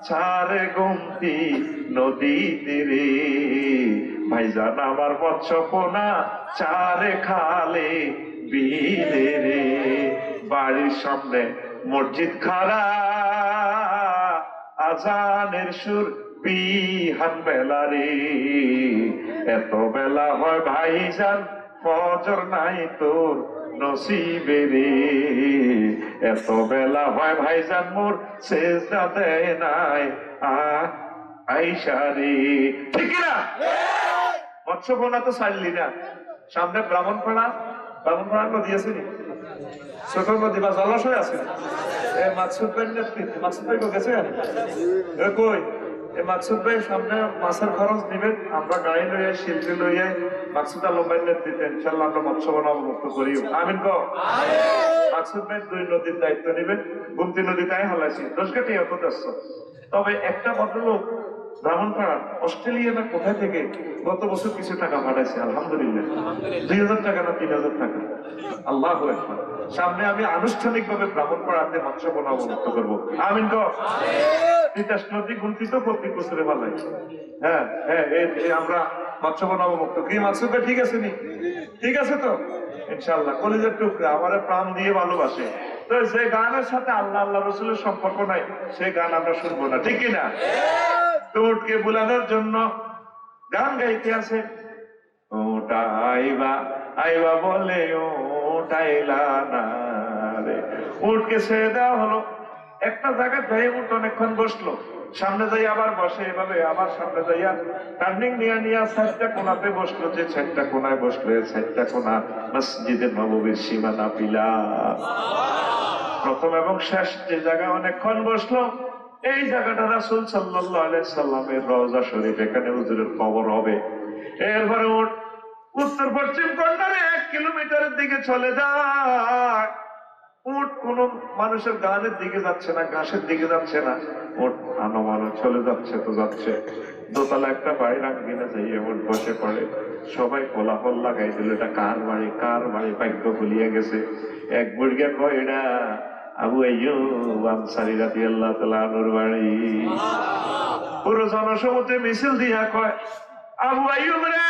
Speaker 1: ছাড়ে গুমতি নদীতে রে। ভাইজান আমার মৎস্য পোনা ছাড়ে খালে বিলে রে। বাড়ির সামনে মসজিদ খাড়া, আজানের সুর বিহান বেলা রে। এত বেলা হয় ভাইজান ফজর নাই তোর নসিবে রে। এত বেলা হয় ভাইজান মোর সেজদা দেয় নাই আইসা রে, ঠিক না? মৎস্যপোনা তো ছাড়লি না, সামনে ব্রাহ্মণপাড়া, ব্রাহ্মণপাড়া নদী আছে নি, ছোট নদী বা জলাশয় আছে। মাকসুদ ভাই নেতৃত্বে, মাকসুদ ভাই গেছে কই? মাকসুদ ভাই সামনে মাছের খরচ দিবেন, আমরা গাড়ি লইয়া শিল্পী লইয়া মাকসুদ আলম ভাই নেতৃত্বে ইনশাল্লাহ আমরা মৎস্যপোনা অবমুক্ত করি। আমিন ক? মাকসুদ ভাই 2 নদীর দায়িত্ব নেবেন, গুমতি নদী তাই হালাইছি 10 কাটি এত আসছে। তবে একটা ভদ্রলোক ব্রাহ্মণপাড়া অস্ট্রেলিয়া না কোথায় থেকে গত বছর কিছু টাকা পাঠাইছে, আলহামদুলিল্লাহ। 2000 টাকা না 3000 টাকা। আল্লাহ আকবার। সামনে আমি আনুষ্ঠানিক ভাবে ব্রাহ্মণপাড়াতে মৎস্যপোনা অবমুক্ত করবো। আমিন ক? তিতাস নদী গুলতি তো প্রত্যেক বছরে ভালাই। হ্যাঁ হ্যাঁ, আমরা মৎস্যপোনা অবমুক্ত কি? মাকসুদ ভাই ঠিক আছে নি? ঠিক আছে তো ইনশাল্লাহ। কলিজার টুকরা আমার প্রাণ দিয়ে ভালোবাসে, তো যে গানের সাথে আল্লাহ আল্লাহ রসুলের সম্পর্ক নাই সেই গান আমরা শুনবো না, ঠিক কিনা? উটকে বুলানোর জন্য গান গাইতে আছে। ওটা আইবা আইবা বলে ওটাইলা না রে। উটকে ছেড়ে দেওয়া হলো, একটা জায়গায় যাই উঠ অনেকক্ষণ বসলো, সামনে যাই আবার বসে, এভাবে আবার সামনে যাইয়া টার্নিং নিয়ে নিয়ে 4টা কোনাতে বসলো। যে 4টা কোনায় বসলো, 4টা কোনা মসজিদে নববীর সীমানা পিলা। প্রথম এবং শেষ যে জায়গা অনেকক্ষণ বসলো, এই জায়গাটা রাসূল সাল্লাল্লাহু আলাইহি সাল্লামের রওজা শরীফ, এখানে হুজুরের কবর হবে। এরপরে উত্তর পশ্চিম কর্নারে 1 কিলোমিটারের দিকে চলে যায়, উট কোন মানুষের গানের দিকে যাচ্ছে না, ঘাসের দিকে যাচ্ছে না, উট আনমানো চলে যাচ্ছে তো যাচ্ছে। দোতলা একটা বাড়ি রাঙ্গিনা যাইয়ে উট বসে পড়ে, সবাই কোলাহল লাগাই দিল, এটা কার বাড়ি, কার বাড়ি, ভাগ্য খুলিয়া গেছে। এক বুড়িয়া কয় এটা আবু আইয়ুব আনসারী রাদিয়াল্লাহু তাআলা আনহুর বাড়ি। পুরো জনসমুদ্রে মিছিল দিয়া কয়, আবু আইয়ুব রে,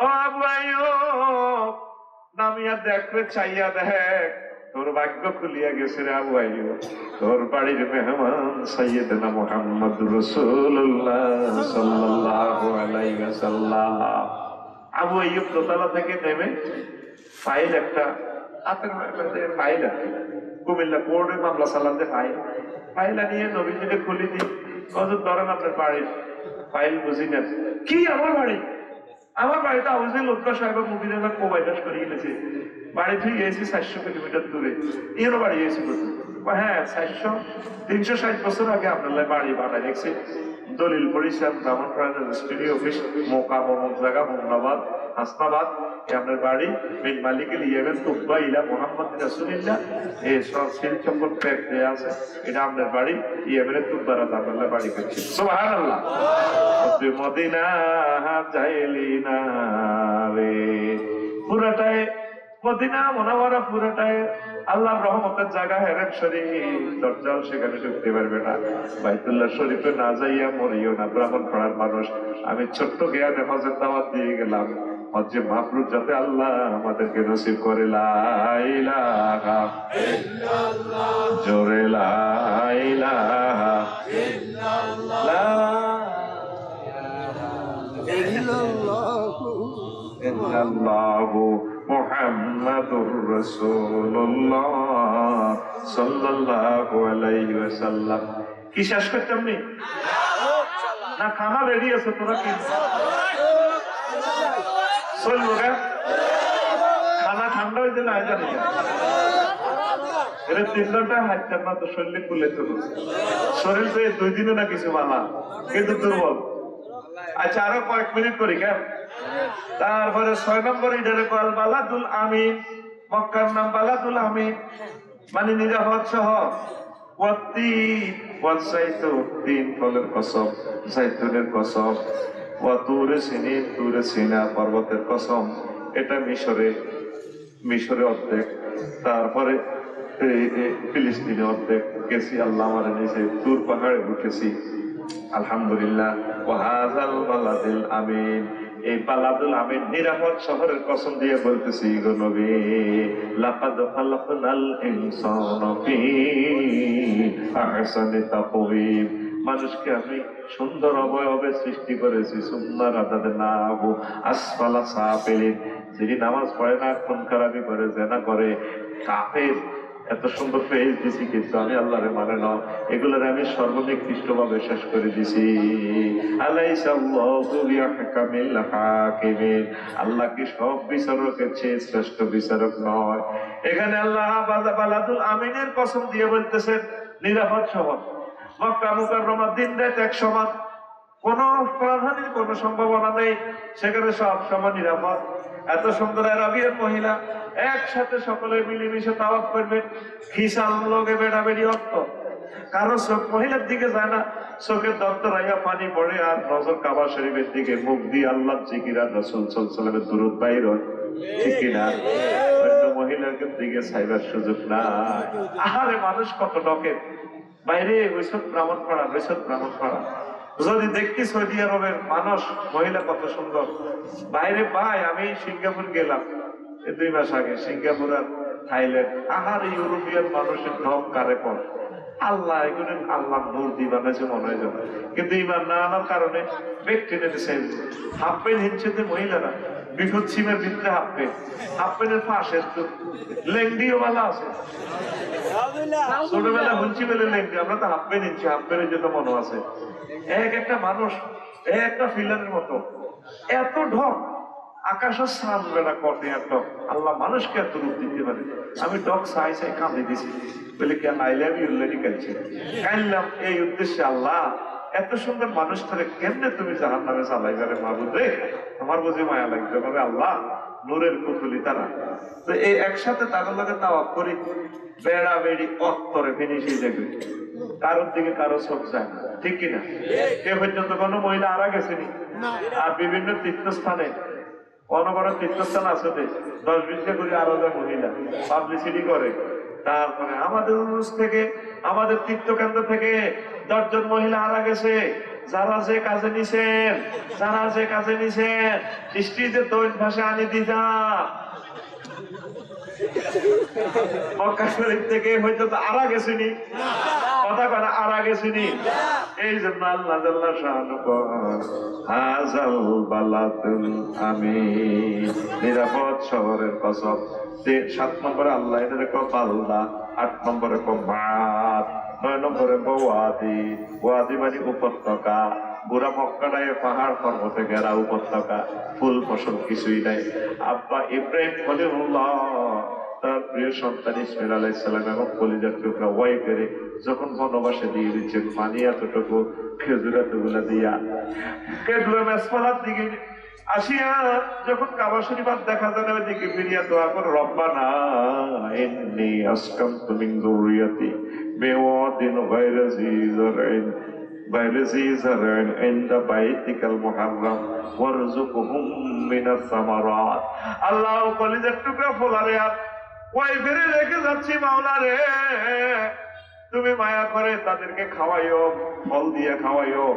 Speaker 1: ও আবু আইয়ুব, নামিয়া দেখবে, চাইয়া দেখ, তোর ভাগ্য খুলিয়া গেছে রে আবু আইয়ুব, তোর বাড়ির মেহমান সাইয়েদনা মুহাম্মদুর রাসূলুল্লাহ সাল্লাল্লাহু আলাইহি ওয়াসাল্লাম। আবু আইয়ুব দোতলা থেকে নেমে ফাইল একটা হাতের মধ্যে ফাইল আছে, কুমিল্লা কোর্টে মামলা চালাতে ফাইল নিয়ে নবীজিকে খুলি দিই, কত ধরেন আপনার বাড়ির ফাইল বুঝি নেন। কি আমার বাড়ি? আমার বাড়িতে আবুজের লোকটা সাহেব মুদির এবার কোবাইদাস করে গেছে, বাড়ি থেকে গেছি 400 কিলোমিটার দূরে, এরও বাড়ি গেছি। হ্যাঁ 360 বছর আগে আপনার বাড়ি বানায় দেখছি, দলিল পরিষদ ব্রাহ্মণপাড়া রেজিস্ট্রি অফিস, মোকাম অমুক জায়গা, মোহাম্মদাবাদ, হাসনাবাদ, আপনার বাড়ি মিন মালিকের ইয়াবেন তুব্বা ইলা মুহাম্মদ রাসূলুল্লাহ, এই সব সিল চম্পট প্যাক দেয়া আছে, এটা আপনার বাড়ি, ইয়াবেনের তুব্বারা আপনার বাড়ি করছে। সুবহানাল্লাহ। মদিনা যাইলি না রে, পুরাটাই মদিনা মুনাওয়ারা, পুরাটাই আল্লাহর রহমতের জায়গা। হেরেম শরীফ দরজাল সেখানে ঢুকতে পারবে না। বাইতুল্লাহ শরীফে না যাইয়া মরিও না ব্রাহ্মণপাড়ার মানুষ। আমি ছোট্ট জ্ঞানে হজের দাওয়াত দিয়ে গেলাম, হজ্জে মাবরুর যাতে আল্লাহ আমাদেরকে নসিব করে। লা ইলাহা ইল্লাল্লাহ, জোরে লা ইলাহা ইল্লাল্লাহ, লা ইল্লাল্লাহু মুহাম্মাদুর রাসূলুল্লাহ সাল্লাল্লাহু আলাইহি ওয়াসাল্লাম। কি শেষ করতে আপনি না? খানা রেডি আছে, তোরা কি চলবো? খানা ঠান্ডা হয়ে গেলে আয় জানি এর 3 ঘন্টা হাঁটতেন না তো শরীরে কুলে চলো, শরীর তো 2 দিনে না কিছু মালা, কিন্তু দুর্বল। আচ্ছা আরো কয়েক মিনিট করি কেন? তারপরে 6 নম্বর ইডারে কল বালাদুল আমিন, মক্কার নাম বালাদুল আমিন, মানে নিরাপদ শহর। তিন ফলের কসম, জাইতুনের কসম, তুরে সিনিন, তুরে সিনা পর্বতের কসম। এটা মিশরে অর্ধেক, তারপরে ফিলিস্তিনে অর্ধেক গেছি, আল্লাহ আমার নিচে তুর পাহাড়ে উঠেছি। আলহামদুলিল্লাহ। ওয়াহাযাল বালাদিল আমিন, এই বালাদুল আমিন নিরাপদ শহরের কসম দিয়ে বলতেছি গো নবী, লাকাদ খালাকনাল ইনসানা ফি আহসানি তাকওয়িম, মানুষকে আমি সুন্দর অবয়বে সৃষ্টি করেছি। সুম্মা রাদাদনাহু আসফালা সাফিলিন, যিনি নামাজ পড়ে না, খুন খারাপি করে, জিনা করে, কাফের, এত সুন্দর ফেজ দিছি, কিন্তু আমি আল্লাহরে মানে না, এগুলোর আমি সর্বনিকৃষ্ট ভাবে শেষ করে দিছি। আলাইসাল্লাহু বিআহকামিল হাকিমিন, আল্লাহ কি সব বিচারকের চেয়ে শ্রেষ্ঠ বিচারক নয়? এখানে আল্লাহ বালাদুল আমিনের কসম দিয়ে বলতেছেন নিরাপদ শহর। মক্কা মুকাররমা দিন রাত এক সমান, কোন প্রাণহানির কোন সম্ভাবনা নেই, সেখানে সব সময় নিরাপদ। এত সুন্দর আরবিয়ান মহিলা একসাথে সকলে মিলেমিশে তাওয়াফ করবেন, খিসাল লোকে বেড়াবেড়ি অর্থ, কারো চোখ মহিলার দিকে যায় না, চোখের দরদরাইয়া পানি পড়ে, আর নজর কাবা শরীফের দিকে, মুখ দিয়ে আল্লাহ জিকির আর রাসূল সাল্লাল্লাহু আলাইহি ওয়াসাল্লামের দুরূদ বাইর হয়, ঠিক কিনা? অন্য মহিলার দিকে চাইবার সুযোগ নাই। আহারে মানুষ কত ডকে বাইরে, ওইসব ব্রাহ্মণপাড়া, ওইসব ব্রাহ্মণপাড়া। যদি দেখতি সৌদি আরবের মানুষ, মহিলা কত সুন্দর বাইরে পাই। আমি সিঙ্গাপুর গেলাম 2 মাস আগে, সিঙ্গাপুর আর থাইল্যান্ড, আহার ইউরোপিয়ান মানুষের ঢক কারে পর, আল্লাহ এগুলো আল্লাহ নূর দিয়ে বানাইছে মনে হয় যেন, কিন্তু ইমান না আনার কারণে ব্যক্তি নেছে। হাফ প্যান্ট হিনছে মহিলারা, বিপদ সিমের ভিতরে হাফ প্যান্টের পাশে লেংডিও বালা আছে। ছোটবেলা হুঞ্চি বেলে লেংডি, আমরা তো হাফ প্যান্ট হিনছি, হাফ প্যান্টের জন্য মনে আছে। এক একটা মানুষ একটা ফিলারের মতো, এত ঢক, আকাশের সান বেলা কটে এত, আল্লাহ মানুষকে এত রূপ দিতে পারে। আমি ডক চাই কাঁদে দিছি, বলে কে আইলাম ইউল্লানি কাঁদছে, কাঁদলাম এই উদ্দেশ্যে, আল্লাহ এত সুন্দর মানুষ ধরে কেমনে তুমি জাহান্নামে চালাইবারে মাবুদ রে, তোমার বুঝি মায়া লাগবে। আল্লাহ নূরের পুতুলি তারা। তো এই একসাথে তাদের লগে তাওয়াফ করি, বেড়া বেড়ি অত্তরে ফিনিশিং দেখবে, কারোর দিকে কারো চোখ যায় না, ঠিক কিনা? এ পর্যন্ত কোনো মহিলা আরা গেছেনি। আর বিভিন্ন তীর্থস্থানে, অনবরত তীর্থস্থান আছে 10-20টা করে আরো যায় মহিলা পাবলিসিটি করে। তারপরে আমাদের উরুস থেকে, আমাদের তীর্থকেন্দ্র থেকে 10 জন মহিলা আরা গেছে। যারা যে কাজে নিছেন, যারা যে কাজে নিছেন, স্ত্রীদের দৈন ভাষা আনি দিতা মক্কা শরীফ থেকে হয়তো তো আরা গেছিনি, কথা কথা আরা গেছিনি। এই জন্য আল্লাহ জাল্লা শাআনু হাযাল বালাতুল আমিন, নিরাপদ শহরের কসম। 7 নম্বরে আল্লাহ এটাকে কয় বালদা, 8 নম্বরে কয় মাদ, 9 নম্বরে ওয়াদি। ওয়াদি মানে উপত্যকা। বুড়া মক্কাটায় পাহাড় পর্বতে ঘেরা উপত্যকা, ফুল ফসল কিছুই নাই। আব্বা ইব্রাহিম খলিলুল্লাহ তার প্রিয় সন্তান ইসমাইল আলাইহিস সালাম এবং কলিজার টুকরা ওয়াইফের যখন বনবাসে দিয়ে দিচ্ছেন পানি এতটুকু, খেজুর এতগুলা দিয়া কেবলা মেসমালার দিকে আসিয়া যখন কাবা শরীফ দেখা যায় না, ওইদিকে ফিরিয়া দোয়া করে, রব্বানা ইন্নী আসকানতু মিন যুররিয়াতি বিওয়াদিন গায়রি যী যারইন ইনদা বাইতিকাল মুহাররাম ওয়ারযুকহুম মিনাস সামারাত। আল্লাহ কলিজার টুকরা ফোলারে আর ওয়াইফেরে রেখে যাচ্ছি, মাওলা রে তুমি মায়া করে তাদেরকে খাওয়াইও, ফল দিয়ে খাওয়াইও।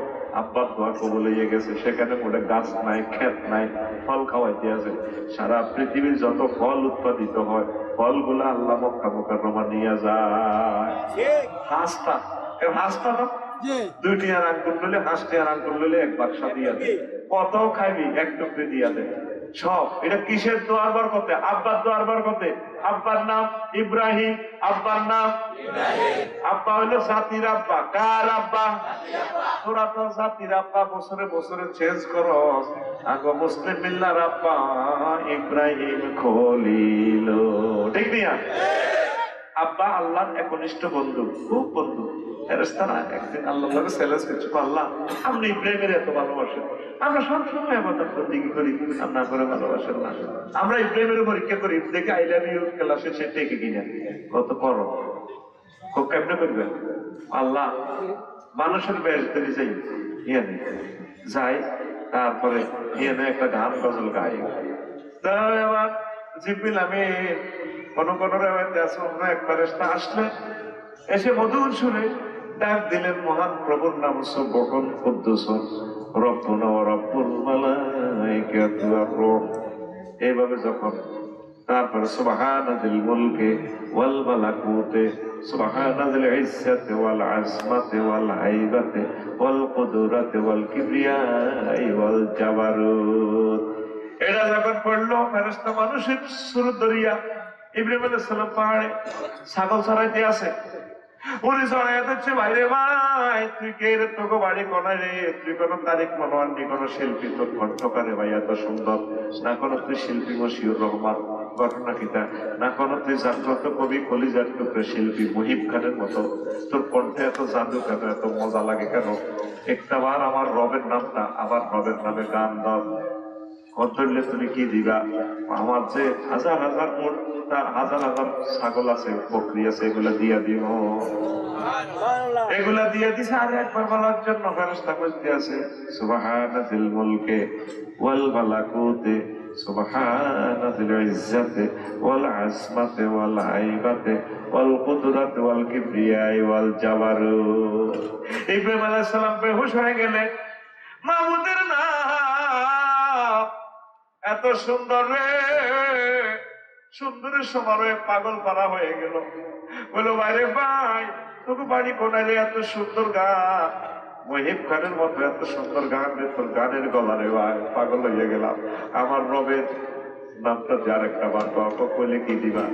Speaker 1: আব্বার দোয়া কবুল হয়ে গেছে, সেখানে মোটে গাছ নাই, ক্ষেত নাই, ফল খাওয়াইতে আছে। সারা পৃথিবীর যত ফল উৎপাদিত হয়, ফলগুলা আল্লাহ মক্কা মুকাররমা নিয়ে যায়। হাসতা হাসতা না, 2 টিয়ার আঙ্গুল লইলে, হাঁস টিয়ার আঙ্গুল লইলে 1 বাক্সা দিয়া দে, কত খাইবি 1 টুকরি দিয়া দে সব। এটা কিসের দোয়ার বরকতে? আব্বার দোয়ার বরকতে। আব্বার নাম ইব্রাহিম, আব্বার নাম আব্বা হইলো জাতির আব্বা। কার আব্বা? তোরা তো জাতির আব্বা বছরে বছরে চেঞ্জ করো। আগে মুসলিম মিল্লার আব্বা ইব্রাহিম খলিল, ঠিক না? আব্বা আল্লাহর একনিষ্ঠ বন্ধু, খুব বন্ধু। ফেরেশতারা একদিন আল্লাহকে চ্যালেঞ্জ করছে, আল্লাহ আপনি ইব্রাহিমের এত ভালোবাসেন, আমরা সবসময় ইবাদত বন্দেগী করি, আপনি করে ভালোবাসেন না। আমরা ইব্রাহিমের পরীক্ষা করি, দেখে আই লাভ ইউ ক্লাসে সে টেকে কিনা কত করো, খুব কেমনে করবেন? আল্লাহ মানুষের বেশ ধরে যাই, ইয়ানে যাই, তারপরে ইয়ানে একটা গান গজল গাই। তাই আবার জিব্রিল আমিন কোন কোন রেওয়ায়েতে আছে অন্য এক ফেরেশতা আসলে এসে মধুর সুরে ডাক দিলেন, মহান প্রভুর নাম সুবহান কুদ্দুসুন রব্বুনা ওয়া রব্বুল মালাইকাতু ওয়ার রূহ। এইভাবে যখন তারপরে সুবহানাল মুলকে ওয়াল মালাকুতে সুবহানাল ইজ্জাতি ওয়াল আজমাতি ওয়াল হাইবাতি ওয়াল কুদরাতি ওয়াল কিবরিয়াই ওয়াল জাবারুত, এটা যখন পড়লো ফেরেশতা মানুষের সুরত দরিয়া ইব্রাহিম আলাইহিস সালাম পাহাড়ে ছাগল চড়াইতে আছে, উনি চড়াই দিচ্ছে, ভাইরে ভাই তুই কে রে, তোকে বাড়ি কোনায় রে, তুই কোনো তারিখ মনোয়ার নি, কোনো শিল্পী, তোর কণ্ঠকারে ভাই এত সুন্দর, না কোনো তুই শিল্পী মশিউর রহমান ঘটনা কিতা, না কোনো তুই জাগ্রত কবি কলিজার টুকরে শিল্পী মুহিব খানের মতো, তোর কণ্ঠে এত জাদু কেন, এত মজা লাগে কেন? একটাবার আমার রবের নামটা, আবার রবের নামে গান দাও, ধরলে তুমি কি দিবা? আমার যে হাজার হাজার মোট হাজার হাজার ছাগল আছে, বকরি আছে, এগুলা দিয়া দিব, এগুলা দিয়ে দিছে। আর একবার বলার জন্য ফেরেশতা বলতে আছে, সুবহানাল মুলকে ওয়াল মালাকুতে সুবহানাল ইজ্জাতি ওয়াল আজমাতি ওয়াল হাইবাতি ওয়াল কুদরাতি ওয়াল কিবরিয়াই ওয়াল জাবারুত। ইব্রাহিম আলাইহিস সালাম বেহুশ হয়ে গেলেন, মাহমুদের নাম এত সুন্দর রে, সুন্দরের সমারোহে পাগল পারা হয়ে গেল। বলো ভাইরে ভাই তোকে বাড়ি কোনায় রে, এত সুন্দর গান, মহিব খানের মতো এত সুন্দর গান রে, তোর গানের গলারে ভাই পাগল হয়ে গেলাম। আমার রবের নামটা যার একটা বার কইলে কি দিবা?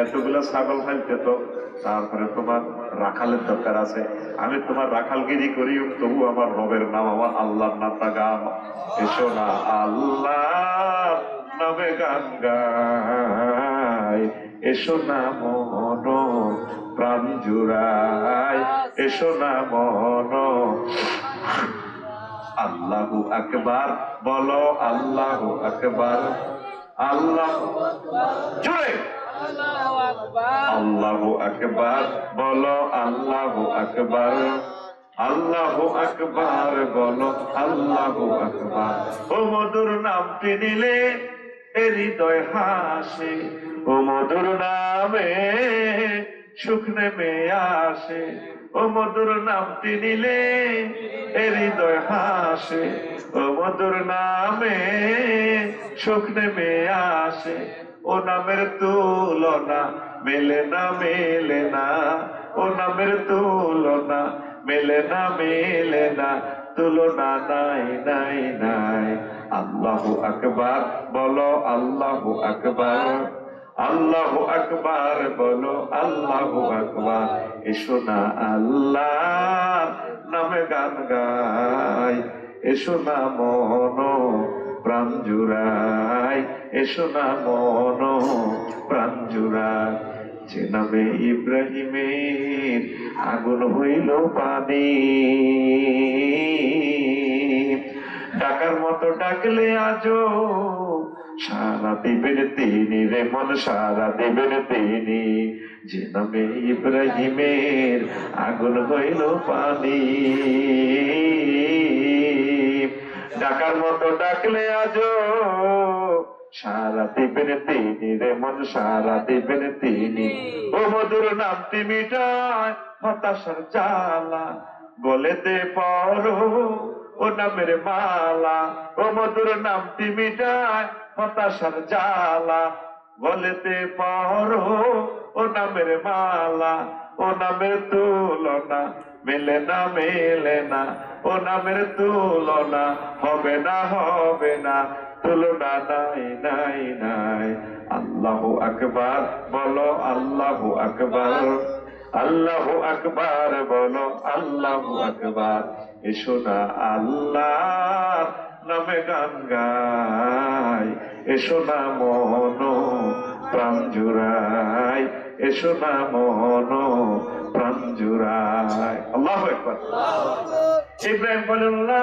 Speaker 1: এতগুলা ছাগল খাইতে তো, তারপরে তোমার রাখালের দরকার আছে, আমি তোমার রাখালগিরি করি, তবু আমার রবের নাম, আমার আল্লাহর নামটা গান। এসো না আল্লাহ নামে গান গাই, এসো না মন প্রাণ জুড়াই, এসো না মন। আল্লাহু আকবার বলো, আল্লাহু আকবার, আল্লাহ, জোরে আল্লাহু আকবার বলো, আল্লাহু আকবার, আল্লাহু আকবার বলো, আল্লাহু আকবার। ও মধুর নামটি নিলে হৃদয় হাসে, ও মধুর নামে সুখ নেমে আসে, ও মধুর নামটি নিলে হৃদয় হাসে, ও মধুর নামে সুখ নেমে আসে। ও নামের তুলনা মেলে না, মেলে না, ও নামের তুলনা মেলে না, মেলে না, তুলনা নাই, নাই, নাই। আল্লাহু আকবার বলো, আল্লাহু আকবার, আল্লাহু আকবার বলো, আল্লাহু আকবার। এসো না আল্লাহ নামে গান গাই, এসো না মন প্রাণ জুড়াই, এসো না মন প্রাণ জুড়াই। যে নামে ইব্রাহিমের আগুন হইল পানি, ডাকার মতো ডাকলে আজো সারা দিবেন তিনি রে মন, সারা দিবেন তিনি। যে নামে ইব্রাহিমের আগুন হইল পানি, ডাকার মতো ডাকলে আজো সারা দিবেন তিনি রে মন, সারা দিবেন তিনি। ও মধুর নামটি মিটায় হতাশার জ্বালা, বলেতে পারো ও নামের মালা, ও মধুর নামটি মিটায় হতাশার জ্বালা, বলেতে পারো ও নামের মালা। ও নামের তুলনা মেলে না, মেলে না, ও নামের তুলনা হবে না, হবে না, তুলনা নাই, নাই, নাই। আল্লাহু আকবার বলো, আল্লাহু আকবার, আল্লাহু আকবার বলো, আল্লাহু আকবার। এসো না আল্লাহ নামে গান গাই, এসো না মন প্রাণ জুড়াই, এসো না মন প্রাণ জুড়াই। আল্লাহু আকবার। ইব্রাহিম খলিলুল্লাহ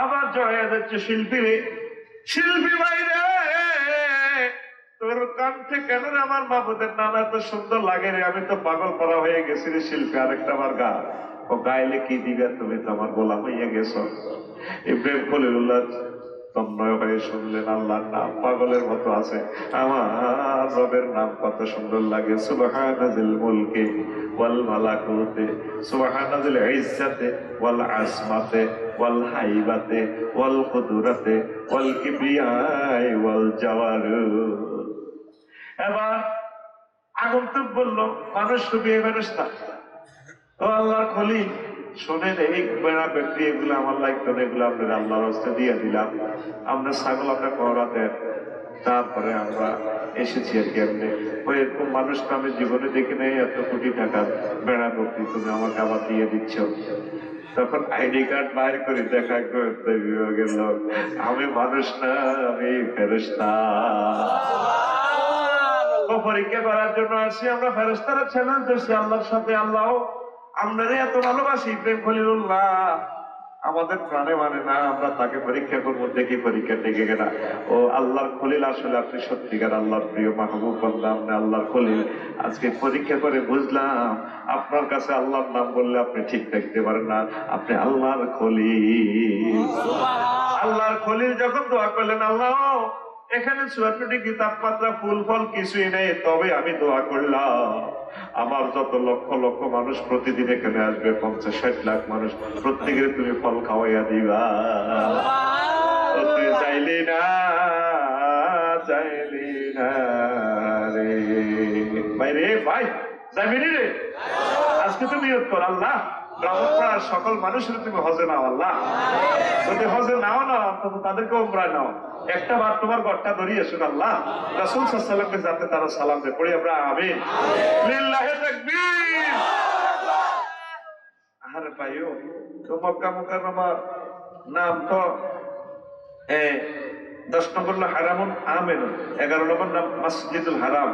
Speaker 1: আবার জয় যাচ্ছে শিল্পী রে, শিল্পী বাইরে তোর কণ্ঠে কেন রে আমার মাহবুদের নাম এত সুন্দর লাগে রে, আমি তো পাগল করা হয়ে গেছি রে শিল্পী, আরেকটা আমার গা। ও গাইলে কি দিবে, তুমি তো আমার গোলাম হইয়া গেছো। ইব্রাহিম খলিলুল্লাহ তন্ময় হয়ে শুনলেন আল্লাহর নাম, পাগলের মতো আছে। আমার রবের নাম কত সুন্দর লাগে, সুবহানাল মুলকে ওয়াল মালাকুতে, সুবহানাল ইজ্জাতে ওয়াল আসমাতে ওয়াল হাইবাতে ওয়াল কুদরাতে ওয়াল কিবরিয়াই ওয়াল জাওয়ারুত। এবার আগন্তুক বলল, মানুষ তুমি মানুষ না, ও আল্লাহর খলিল শোনেন, এই বেড়া ব্যক্তি এগুলো আমার লাগতো না, এগুলো আপনার আল্লাহর হস্তে দিয়ে দিলাম, আমরা ছাগল আপনার করা দেন, তারপরে আমরা এসেছি আর কি। আপনি ওই এরকম মানুষ তো আমি জীবনে দেখি নাই, এত কোটি টাকার বেড়া ব্যক্তি তুমি আমাকে আবার দিয়ে দিচ্ছ। তখন আইডি কার্ড বাইর করে দেখা করতে গেল, আমি মানুষ না, আমি ফেরেশতা। পরীক্ষা করার জন্য আসি আমরা, ফেরেশতারা চ্যালেঞ্জ দিচ্ছি আল্লাহর সাথে, আল্লাহ আপনারে এত ভালোবাসি ইব্রাহিম খলিলুল্লাহ আমাদের প্রাণে মানে না, আমরা তাকে পরীক্ষা করবো, দেখি পরীক্ষা টেকে কিনা। ও আল্লাহর খলিল, আসলে আপনি সত্যিকার আল্লাহর প্রিয় মাহবুব বান্দা, আপনি আল্লাহর খলিল। আজকে পরীক্ষা করে বুঝলাম আপনার কাছে আল্লাহর নাম বললে আপনি ঠিক থাকতে পারেন না, আপনি আল্লাহর খলিল। আল্লাহর খলিল যখন দোয়া করলেন, আল্লাহ এখানে ৭৪ ডিগ্রি তাপমাত্রা, ফুল ফল কিছুই নেই, তবে আমি দোয়া করলাম আমার যত লক্ষ লক্ষ মানুষ প্রতিদিন এখানে আসবে, ৫০-৬০ লাখ মানুষ, প্রত্যেকের তুমি ফল খাওয়াইয়া দিবা। তুই চাইলি না, চাইলি না রে ভাই, রে ভাই যাবি রে, আজকে তুমি নিয়ত কর আল্লাহ ব্রাহ্মণ সকল মানুষের তুমি হজে নাও, আল্লাহ যদি হজে নাও না অন্তত তাদেরকে উমরায় নাও, একটা বার তোমার ঘরটা ধরিয়ে এসুন আল্লাহ, রাসূল সাল্লাল্লাহু আলাইহি ওয়াসাল্লামকে যাতে তারা সালাম দেয়, পড়ি আমরা আমিন, লিল্লাহি তাকবীর। আরে ভাইও, তো মক্কা মুকাররমার নাম তো 10 নম্বর হলো হারামুন আমিন, 11 নম্বর নাম মসজিদুল হারাম।